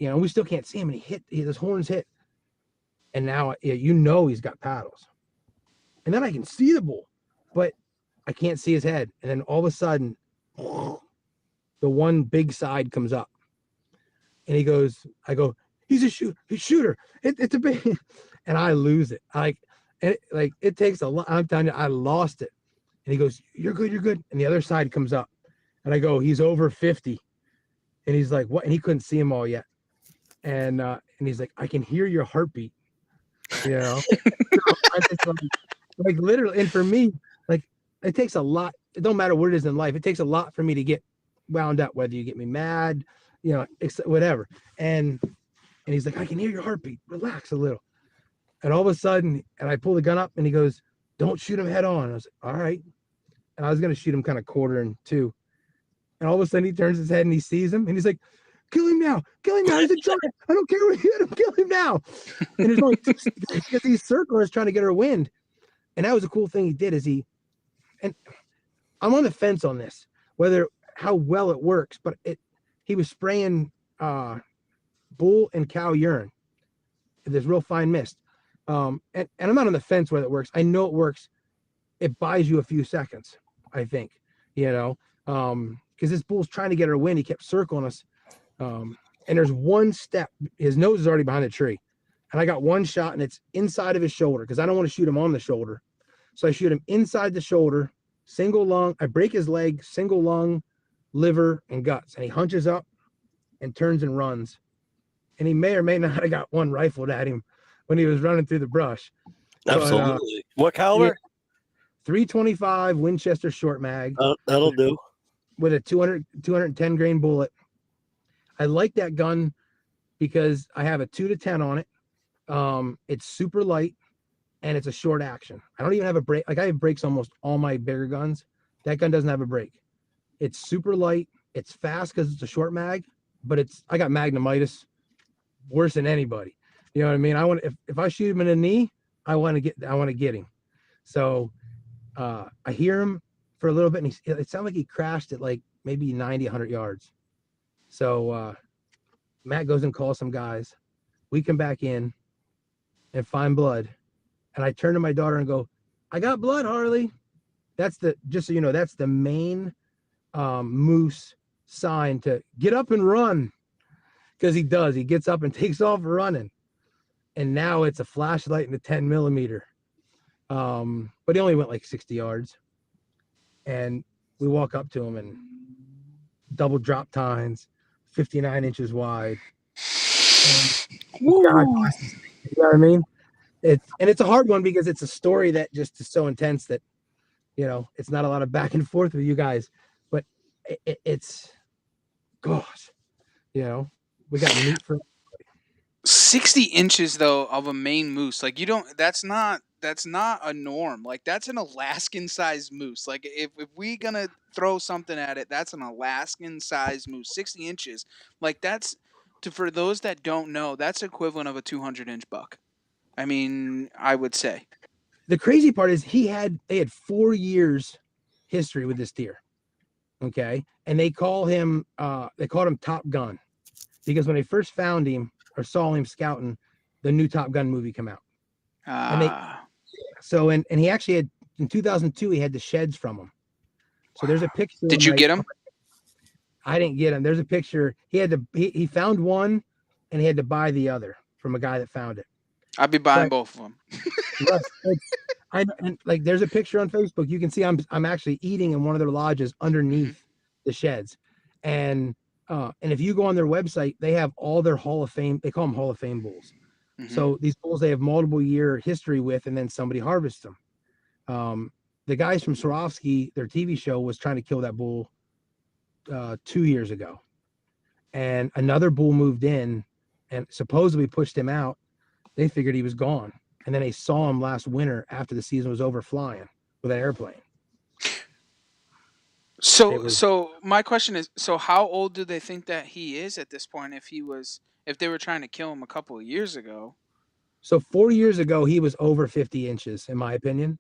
we still can't see him, and his horns hit. And now, he's got paddles. And then I can see the bull, but I can't see his head. And then all of a sudden, the one big side comes up. And I go, he's a shooter. It's a big, and I lose it. It takes a lot. I'm telling you, I lost it. And he goes, you're good. And the other side comes up. And I go, he's over 50. And he's like, what? And he couldn't see him all yet. And he's like, I can hear your heartbeat. Like literally. And for me, like, it takes a lot. It don't matter what it is in life. It takes a lot for me to get wound up, whether you get me mad, whatever. And And he's like, I can hear your heartbeat. Relax a little. And all of a sudden, and I pull the gun up and he goes, don't shoot him head on. I was like, all right. And I was going to shoot him kind of quarter in two. And all of a sudden he turns his head and he sees him and he's like, kill him now. Kill him now. He's a giant. I don't care what you hit him. Kill him now. And there's only because these circlers trying to get her wind. And that was a cool thing he did is and I'm on the fence on this, how well it works, but he was spraying bull and cow urine. There's real fine mist. And I'm not on the fence whether it works. I know it works. It buys you a few seconds, I think, because this bull's trying to get her wind. He kept circling us. And there's one step. His nose is already behind the tree. And I got one shot and it's inside of his shoulder because I don't want to shoot him on the shoulder. So I shoot him inside the shoulder, single lung. I break his leg, single lung, liver, and guts. And he hunches up and turns and runs. And he may or may not have got one rifled at him when he was running through the brush. Absolutely. What caliber? Yeah, 325 Winchester short mag. That'll do. With a 210 grain bullet. I like that gun because I have a 2-10 on it. It's super light and it's a short action. I don't even have a brake. Like I have brakes almost all my bigger guns. That gun doesn't have a brake. It's super light. It's fast because it's a short mag, but I got magnemitis worse than anybody. You know what I mean? If I shoot him in the knee, I want to get him. So I hear him for a little bit and it sounded like he crashed at like maybe 90, 100 yards. So Matt goes and calls some guys. We come back in and find blood. And I turn to my daughter and go, I got blood, Harley. That's just so you know, that's the Maine moose sign to get up and run. Because he does. He gets up and takes off running. And now it's a flashlight and a 10 millimeter. But he only went like 60 yards. And we walk up to him and double drop tines, 59 inches wide. And God, you know what I mean? It's a hard one because it's a story that just is so intense that, it's not a lot of back and forth with you guys, but it's, gosh, we got meat for 60 inches though of a Maine moose. Like that's not a norm. Like that's an Alaskan sized moose. Like if we gonna throw something at it, that's an Alaskan sized moose. 60 inches. Like for those that don't know, that's equivalent of a 200-inch buck. I mean, I would say. The crazy part is they had 4 years history with this deer. Okay. And they called him Top Gun because when they first found him or saw him scouting, the new Top Gun movie came out. And he actually had, in 2002, he had the sheds from him. So there's a picture. Did you get him? I didn't get him. There's a picture. He found one and he had to buy the other from a guy that found it. I'd be buying both of them. There's a picture on Facebook. You can see I'm actually eating in one of their lodges underneath the sheds. And if you go on their website, they have all their Hall of Fame. They call them Hall of Fame bulls. Mm-hmm. So these bulls they have multiple year history with, and then somebody harvests them. The guys from Swarovski, their TV show was trying to kill that bull 2 years ago, and another bull moved in and supposedly pushed him out. They figured he was gone, and then they saw him last winter after the season was over flying with an airplane. So my question is, so how old do they think that he is at this point? If they were trying to kill him a couple of years ago. So 4 years ago, he was over 50 inches, in my opinion.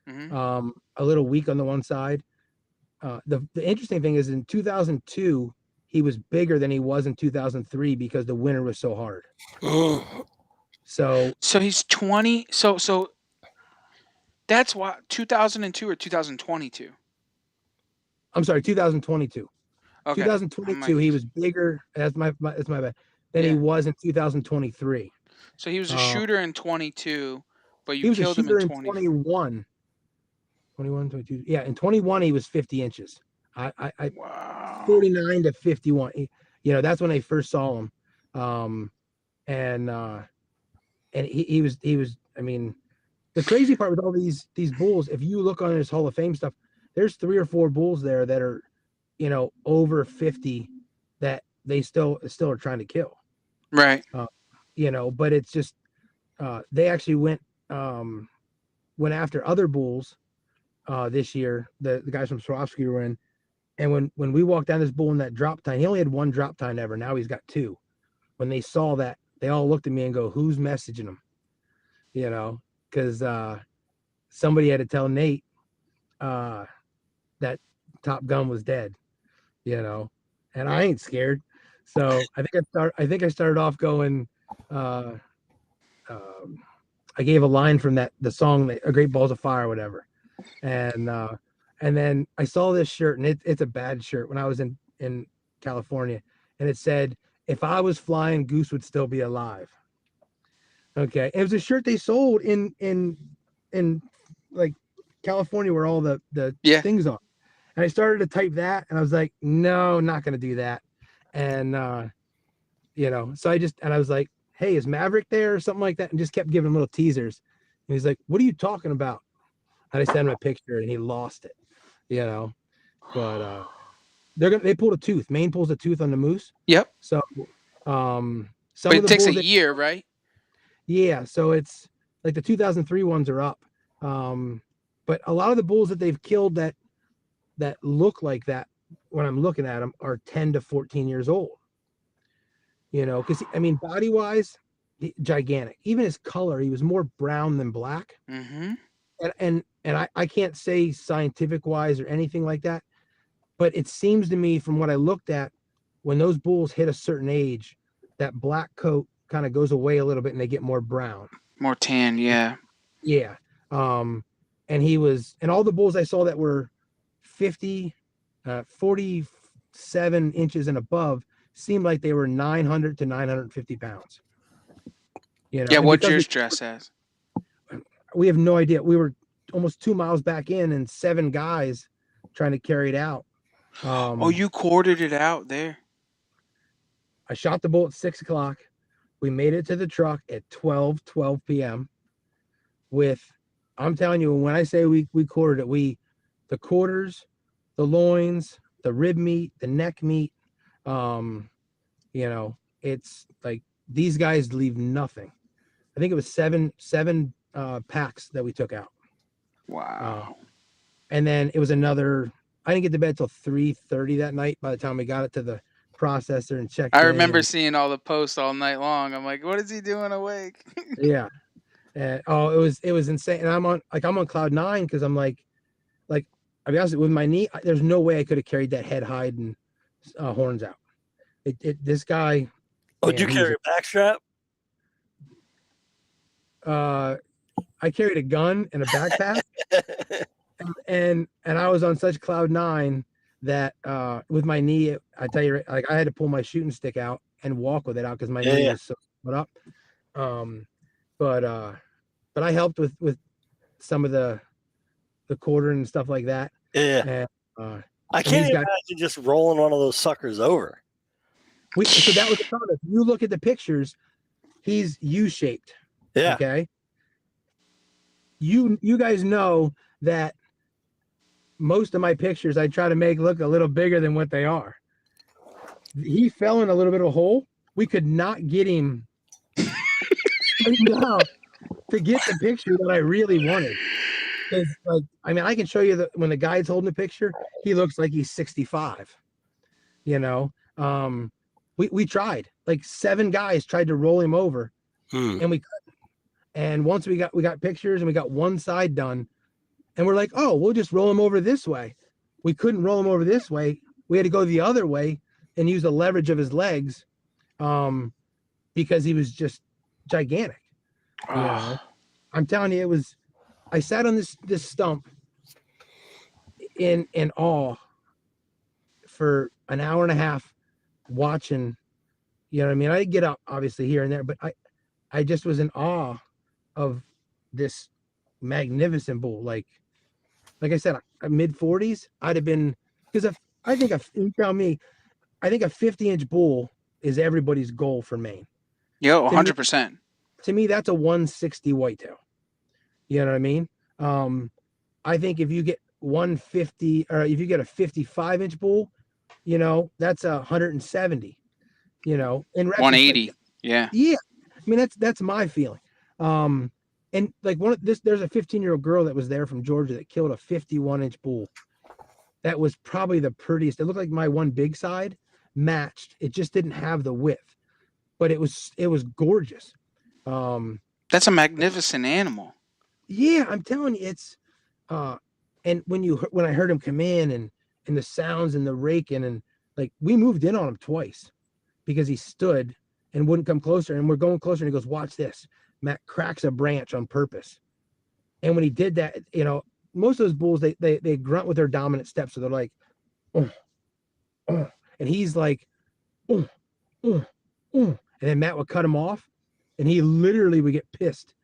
Mm-hmm. A little weak on the one side. The interesting thing is in 2002, he was bigger than he was in 2003 because the winter was so hard. So he's 20. So that's why 2002 or 2022. I'm sorry, 2022. Okay. 2022, he was bigger. That's my bad. Than he was in 2023. So he was a shooter in 22, but you killed him in 21. 21, 22. Yeah, in 21 he was 50 inches. Wow. 49 to 51. That's when they first saw him. And he was. I mean, the crazy part with all these bulls, if you look on his Hall of Fame stuff, there's 3 or 4 bulls there that are, over 50 that they still are trying to kill. Right. but it's just they actually went after other bulls this year. The guys from Swarovski were in, and when we walked down this bull in that drop tine, he only had one drop tine ever. Now he's got two. When they saw that, they all looked at me and go, "Who's messaging him?" Because somebody had to tell Nate that Top Gun was dead. And I ain't scared. So I think I started off going. I gave a line from the song, "A Great Balls of Fire," or whatever, and then I saw this shirt, and it's a bad shirt when I was in California, and it said, "If I was flying, Goose would still be alive." Okay, it was a shirt they sold in like California, where all the Yeah. things are. And I started to type that, and I was like, "No, not going to do that." And so I was like, "Hey, is Maverick there?" or something like that, and just kept giving him little teasers. And he's like, "What are you talking about?" And I sent him a picture, and he lost it. But they pulled a tooth. Maine pulls a tooth on the moose. Yep. So some But of it the takes bulls a year, right? Yeah, so it's like the 2003 ones are up. But a lot of the bulls that they've killed that look like that, when I'm looking at them, are 10 to 14 years old. Because I mean, body wise, gigantic. Even his color, he was more brown than black. Mm-hmm. And I can't say scientific wise or anything like that, but it seems to me from what I looked at, when those bulls hit a certain age, that black coat kind of goes away a little bit and they get more brown. More tan, yeah. Yeah. And all the bulls I saw that were 47 inches and above seemed like they were 900 to 950 pounds. Yeah, and what's because your stress as? we have no idea. We were almost 2 miles back in, and 7 guys trying to carry it out. Oh, you quartered it out there. I shot the bull at 6 o'clock. We made it to the truck at 12 p.m. I'm telling you, when I say we quartered it, the quarters, the loins, the rib meat, the neck meat, it's like these guys leave nothing. I think it was seven packs that we took out. Wow. And then it was another. I didn't get to bed till 3:30 that night. By the time we got it to the processor and checked I in, remember seeing all the posts all night long. I'm like, what is he doing awake? yeah. And it was insane. And I'm on cloud 9 because I'm like I'll be honest with my knee. There's no way I could have carried that head, hide, and horns out. This guy. Would you carry a backstrap? I carried a gun and a backpack, and I was on such cloud 9 that with my knee, I tell you, like I had to pull my shooting stick out and walk with it out because my knee was so put up. But I helped with some of the quartering and stuff like that. Yeah. And, I can't imagine just rolling one of those suckers over. So that was the problem. If you look at the pictures, he's U-shaped. Yeah. Okay. You guys know that most of my pictures I try to make look a little bigger than what they are. He fell in a little bit of a hole. We could not get him down to get the picture that I really wanted. I can show you when the guide's holding the picture, he looks like he's 65. We tried. Like 7 guys tried to roll him over, and we couldn't. And once we got pictures and we got one side done, and we're like, oh, we'll just roll him over this way. We couldn't roll him over this way. We had to go the other way and use the leverage of his legs, because he was just gigantic. I'm telling you, I sat on this stump in awe for an hour and a half watching. You know what I mean? I get up obviously here and there, but I just was in awe of this magnificent bull. Like I said, mid 40s, I'd have been, because you tell me, I think a 50-inch bull is everybody's goal for Maine. Yo, 100%. To me, that's a 160 whitetail. You know what I mean? I think if you get 150, or if you get a 55-inch bull, that's 170. In 180. Yeah. Yeah. mean, that's my feeling. Um, and like one of this, there's a 15-year-old girl that was there from Georgia that killed a 51-inch bull. That was probably the prettiest. It looked like my one big side matched. It just didn't have the width, but it was gorgeous. Um, That's a magnificent animal. yeah, I'm telling you, it's uh, and when I heard him come in and the sounds and the raking and like we moved in on him twice because he stood and wouldn't come closer, and we're going closer and he goes, "Watch this." Matt cracks a branch on purpose, and when he did that, most of those bulls they grunt with their dominant step, so they're like, oh, oh. And he's like, oh, oh, oh. And then Matt would cut him off, and he literally would get pissed.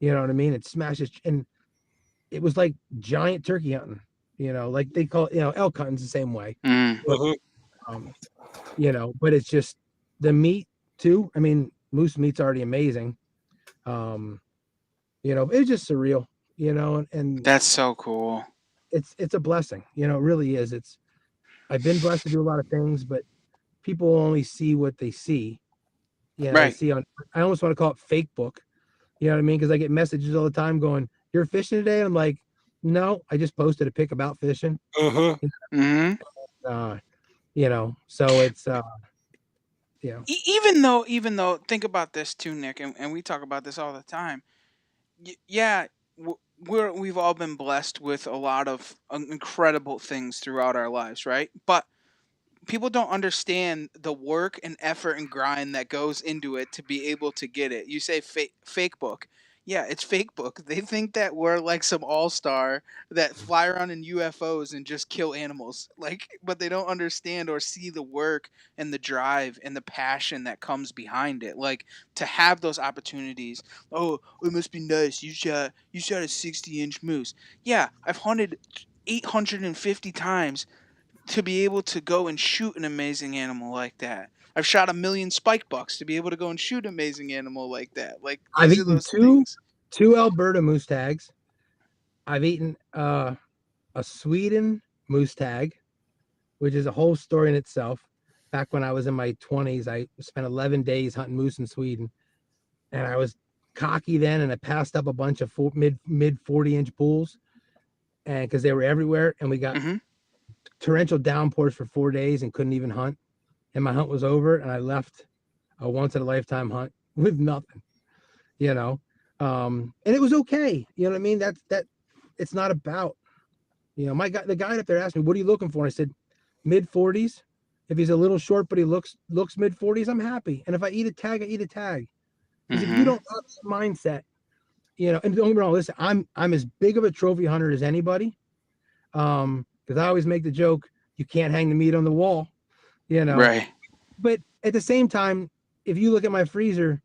You know what I mean? And smash his, and it was like giant turkey hunting. Like they call it, elk hunting's the same way. Mm. But, um, but it's just the meat too. I mean, moose meat's already amazing. Um, it's just surreal. And That's so cool. it's a blessing. It really is. I've been blessed to do a lot of things, but people only see what they see. They Right. see on. I almost want to call it fake book. You know what I mean? Because I get messages all the time going, "You're fishing today?" And I'm like, "No, I just posted a pic about fishing." Hmm. Uh, so it's Even though, think about this too, Nick, and we talk about this all the time. Yeah, we've all been blessed with a lot of incredible things throughout our lives, right? But people don't understand the work and effort and grind that goes into it to be able to get it. You say fake book. Yeah, it's fake book. They think that we're like some all-star that fly around in UFOs and just kill animals. Like, but they don't understand or see the work and the drive and the passion that comes behind it. Like to have those opportunities. Oh, it must be nice. You shot a 60-inch moose. Yeah, I've hunted 850 times to be able to go and shoot an amazing animal like that. I've shot a million spike bucks to be able to go and shoot an amazing animal like that. Like I've these are eaten those two things. two Alberta moose tags. I've eaten a Sweden moose tag, which is a whole story in itself. Back when I was in my 20s, I spent 11 days hunting moose in Sweden, and I was cocky then, and I passed up a bunch of mid 40-inch bulls, and because they were everywhere, and we got Hmm. torrential downpours for 4 days and couldn't even hunt, and my hunt was over, and I left a once in a lifetime hunt with nothing, you know, and it was okay, you know what I mean. That it's not about, the guy up there asked me, "What are you looking for?" And I said, mid 40s. If he's a little short but he looks mid 40s, I'm happy. And if I eat a tag, I eat a tag. Because if you Hmm. don't have that mindset, and don't get me wrong, listen, I'm as big of a trophy hunter as anybody. Because I always make the joke, you can't hang the meat on the wall, you know. Right. But at the same time, if you look at my freezer,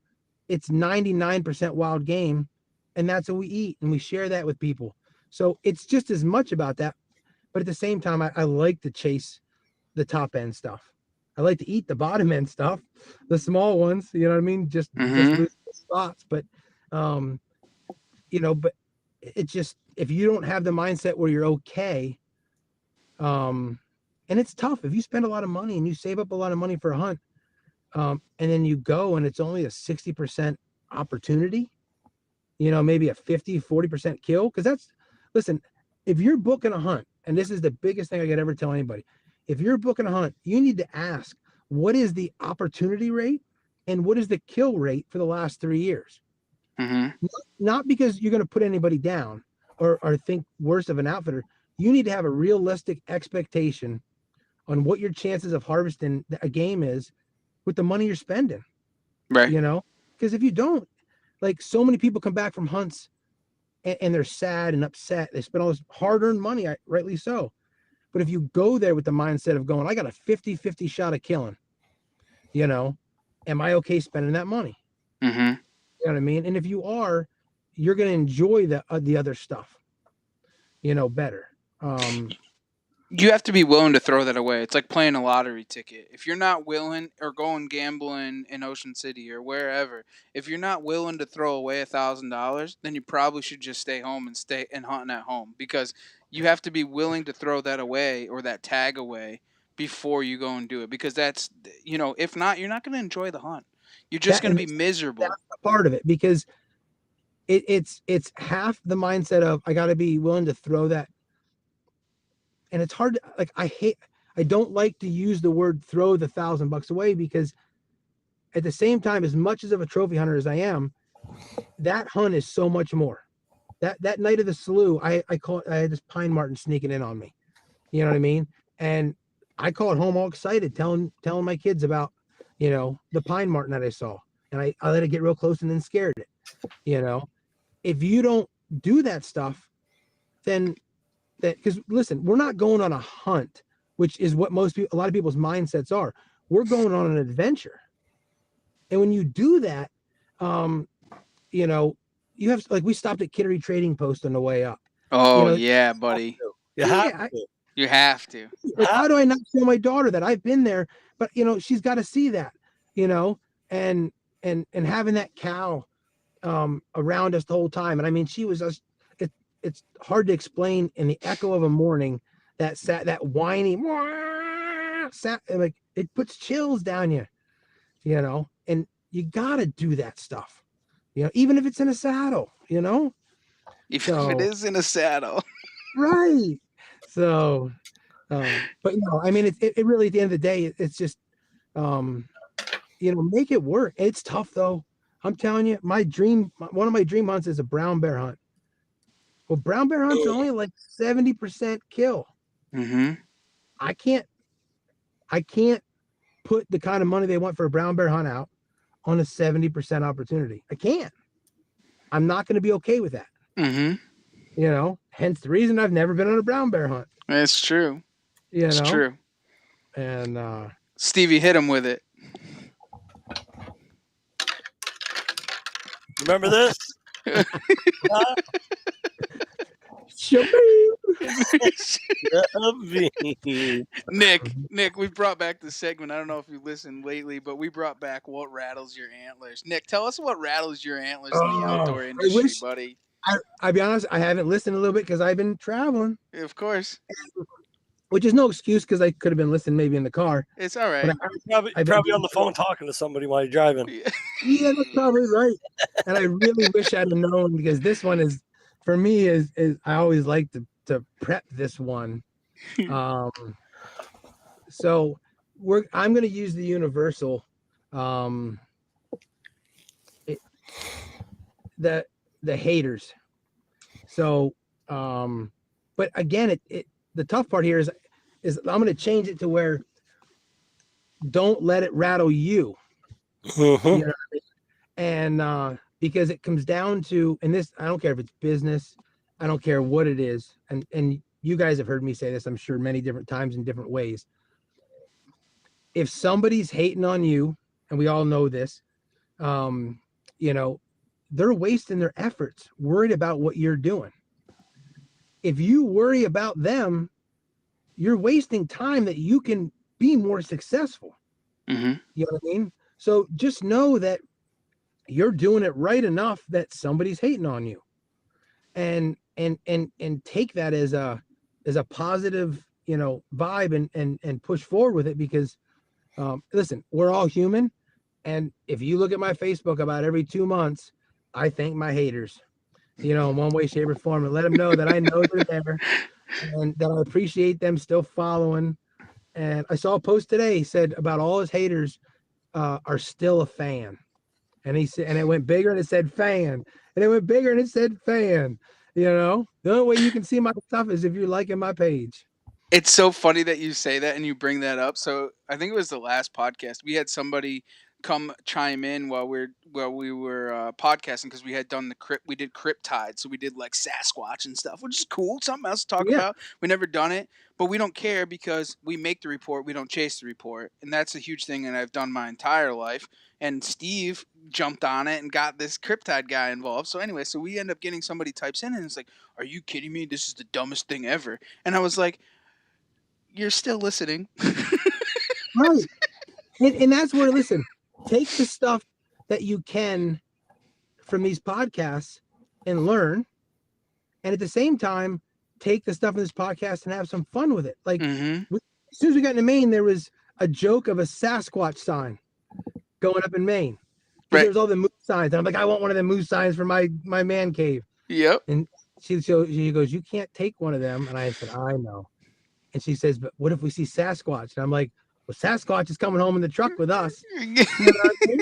it's 99% wild game, and that's what we eat, and we share that with people. So it's just as much about that. But at the same time, I like to chase the top end stuff. I like to eat the bottom end stuff, the small ones. You know what I mean? Just Hmm. lose spots. But um, but it's just, if you don't have the mindset where you're okay, um, and it's tough if you spend a lot of money and you save up a lot of money for a hunt, and then you go and it's only a 60% opportunity. Maybe a 50-40% kill. Because listen, if you're booking a hunt, and this is the biggest thing I could ever tell anybody, if you're booking a hunt, you need to ask, what is the opportunity rate and what is the kill rate for the last 3 years? Hmm. Not because you're going to put anybody down or think worse of an outfitter. You need to have a realistic expectation on what your chances of harvesting a game is with the money you're spending, Right. you know? Because if you don't, like, so many people come back from hunts and they're sad and upset. They spend all this hard-earned money, rightly so. But if you go there with the mindset of going, I got a 50-50 shot of killing, you know, am I okay spending that money? Hmm. You know what I mean? And if you are, you're going to enjoy the other stuff, better. You have to be willing to throw that away. It's like playing a lottery ticket. If you're not willing, or going gambling in Ocean City or wherever, if you're not willing to throw away $1,000, then you probably should just stay home and stay and hunting at home, because you have to be willing to throw that away or that tag away before you go and do it. Because that's, if not, you're not going to enjoy the hunt. You're just going to be That's miserable. a part of it, because it's half the mindset of I got to be willing to throw that. And it's hard to, like, I don't like to use the word throw the $1,000 away, because at the same time, as much as of a trophy hunter as I am, that hunt is so much more. That night of the slough, I had this pine marten sneaking in on me. You know what I mean? And I call it home all excited, telling my kids about, the pine marten that I saw. And I let it get real close and then scared it. If you don't do that stuff, then because listen, we're not going on a hunt, which is what a lot of people's mindsets are. We're going on an adventure. And when you do that, you have, like, we stopped at Kittery Trading Post on the way up. Oh, yeah, buddy. You have to. You have to. Like, how do I not show my daughter that I've been there? But she's got to see that, and having that cow around us the whole time. And I mean, she was just, it's hard to explain in the echo of a morning, that whiny like, it puts chills down you, and you gotta do that stuff, even if it's in a saddle, Even if it is in a saddle. right. So but I mean, it really, at the end of the day, it's just make it work. It's tough though. I'm telling you, one of my dream hunts is a brown bear hunt. Well, brown bear hunts are only like 70% kill. Mm-hmm. I can't put the kind of money they want for a brown bear hunt out on a 70% opportunity. I can't. I'm not going to be okay with that. Mm-hmm. Hence the reason I've never been on a brown bear hunt. It's true. It's true. And Stevie hit him with it. Remember this? Nick, we brought back the segment. I don't know if you listened lately, but we brought back what rattles your antlers. Nick, tell us what rattles your antlers in the outdoor industry, buddy. I'll be honest, I haven't listened a little bit because I've been traveling. Of course. Which is no excuse, because I could have been listening maybe in the car. It's all right. You're probably on the phone talking to somebody while you're driving. Yeah, that's probably right. And I really wish I'd have known, because this one is, for me, is I always like to prep this one. So I'm going to use the universal, the haters. So, but again, the tough part here is I'm going to change it to where don't let it rattle you. Mm-hmm. And because it comes down to, and this, I don't care if it's business, I don't care what it is. And you guys have heard me say this, I'm sure, many different times in different ways. If somebody's hating on you, and we all know this, they're wasting their efforts worried about what you're doing. If you worry about them, you're wasting time that you can be more successful. Mm-hmm. You know what I mean? So just know that you're doing it right enough that somebody's hating on you, and take that as a positive, vibe, and push forward with it, because listen, we're all human. And if you look at my Facebook, about every 2 months, I thank my haters, in one way, shape, or form, and let them know that I know they're there, and that I appreciate them still following. And I saw a post today, said about all his haters are still a fan. And he said, and it went bigger and it said fan, and it went bigger and it said fan. The only way you can see my stuff is if you're liking my page. It's so funny that you say that and you bring that up. So I think it was the last podcast we had somebody come chime in while we were podcasting, because we had done we did Cryptide, so we did like Sasquatch and stuff, which is cool, something else to talk about. We never done it, but we don't care, because we make the report, we don't chase the report, and that's a huge thing that I've done my entire life. And Steve jumped on it and got this Cryptide guy involved. So anyway, so we end up getting somebody types in and it's like, "Are you kidding me? This is the dumbest thing ever." And I was like, "You're still listening." Right. And that's where, listen, take the stuff that you can from these podcasts and learn. And at the same time, take the stuff in this podcast and have some fun with it. Like, as soon as we got into Maine, there was a joke of a Sasquatch sign going up in Maine. because Right. there's all the moose signs. And I'm like, I want one of the moose signs for my man cave. Yep. And she goes, you can't take one of them. And I said, I know. And she says, but what if we see Sasquatch? And I'm like, well, Sasquatch is coming home in the truck with us. You know what I mean?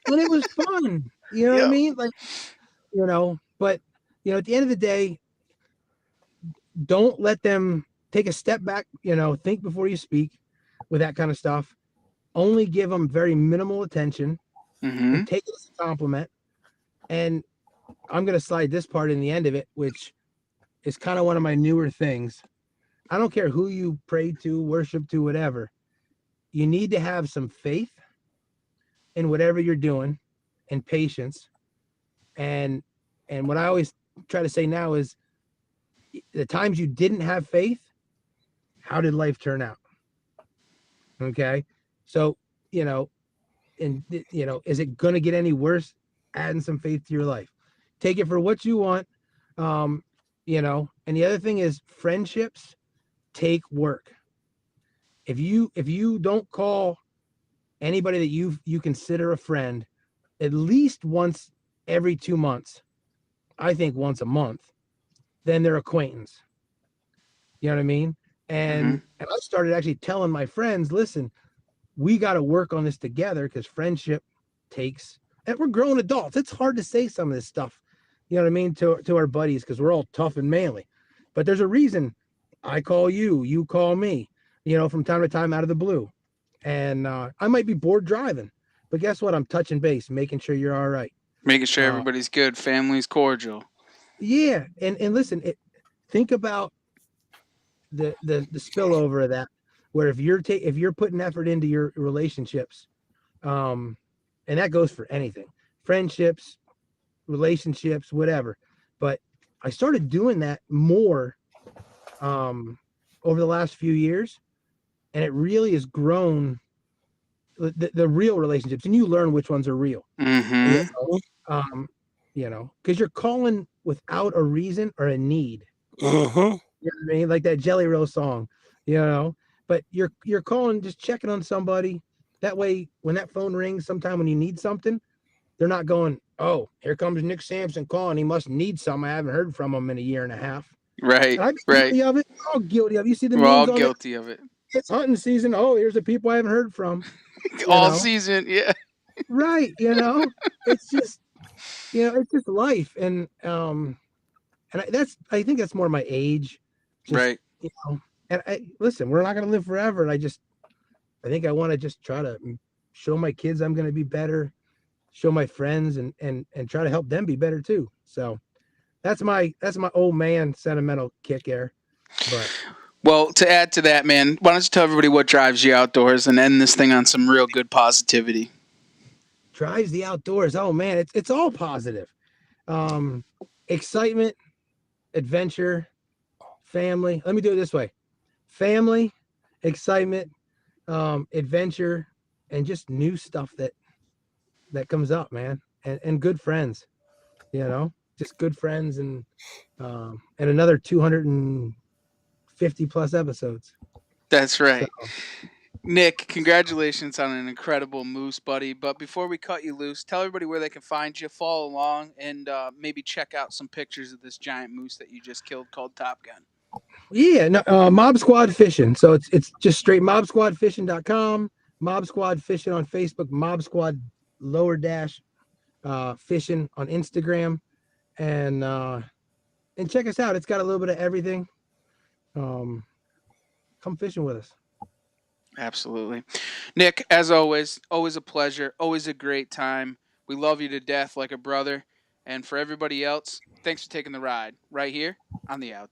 And it was fun. You know what I Yep. mean? Like, but at the end of the day, don't let them take a step back, think before you speak with that kind of stuff. Only give them very minimal attention Mm-hmm. and take it as a compliment. And I'm going to slide this part in the end of it, which is kind of one of my newer things. I don't care who you pray to, worship to, whatever. You need to have some faith in whatever you're doing and patience. And what I always try to say now is the times you didn't have faith, how did life turn out? Okay. So, is it going to get any worse? Adding some faith to your life. Take it for what you want. And the other thing is friendships take work. If you don't call anybody that you consider a friend at least once every 2 months, I think once a month, then they're acquaintance. You know what I mean? Mm-hmm. And I started actually telling my friends, listen, we got to work on this together because friendship takes, and we're grown adults. It's hard to say some of this stuff, you know what I mean, to our buddies because we're all tough and manly. But there's a reason I call you, you call me, from time to time out of the blue. And I might be bored driving, but guess what? I'm touching base, making sure you're all right. Making sure everybody's good, family's cordial. Yeah, and listen, think about the spillover of that, where if you're putting effort into your relationships, and that goes for anything, friendships, relationships, whatever. But I started doing that more over the last few years, and it really has grown the real relationships, and you learn which ones are real. Mm-hmm. Because you're calling without a reason or a need. Mm-hmm. You know what I mean? Like that Jelly Roll song, but you're calling, just checking on somebody. That way, when that phone rings, sometime when you need something, they're not going, oh, here comes Nick Sampson calling. He must need something. I haven't heard from him in a year and a half. Right. And I've been Right. guilty of it. We're all guilty of it. You see the We're all memes on it. guilty of it. It's hunting season. Oh, here's the people I haven't heard from. All season. Yeah. Right. It's just, it's just life. And I think that's more my age. Just, Right. And listen, we're not going to live forever. And I think I want to just try to show my kids I'm going to be better, show my friends and try to help them be better too. So that's my old man sentimental kick there. But well, to add to that, man, why don't you tell everybody what drives you outdoors and end this thing on some real good positivity? drives the outdoors. Oh man, it's all positive. Excitement, adventure, family. Let me do it this way. Family, excitement, adventure, and just new stuff that comes up, man. And good friends, just good friends and another 250 plus episodes. That's right. So, Nick, congratulations on an incredible moose, buddy. But before we cut you loose, tell everybody where they can find you, follow along, and maybe check out some pictures of this giant moose that you just killed called Top Gun. yeah, no, Mob Squad Fishing. So it's just straight mobsquadfishing.com, Mob Squad Fishing on Facebook, Mob Squad lower dash fishing on Instagram, and check us out. It's got a little bit of everything. Come fishing with us. Absolutely. Nick, as always a pleasure, always a great time. We love you to death like a brother. And for everybody else, thanks for taking the ride right here on the Out.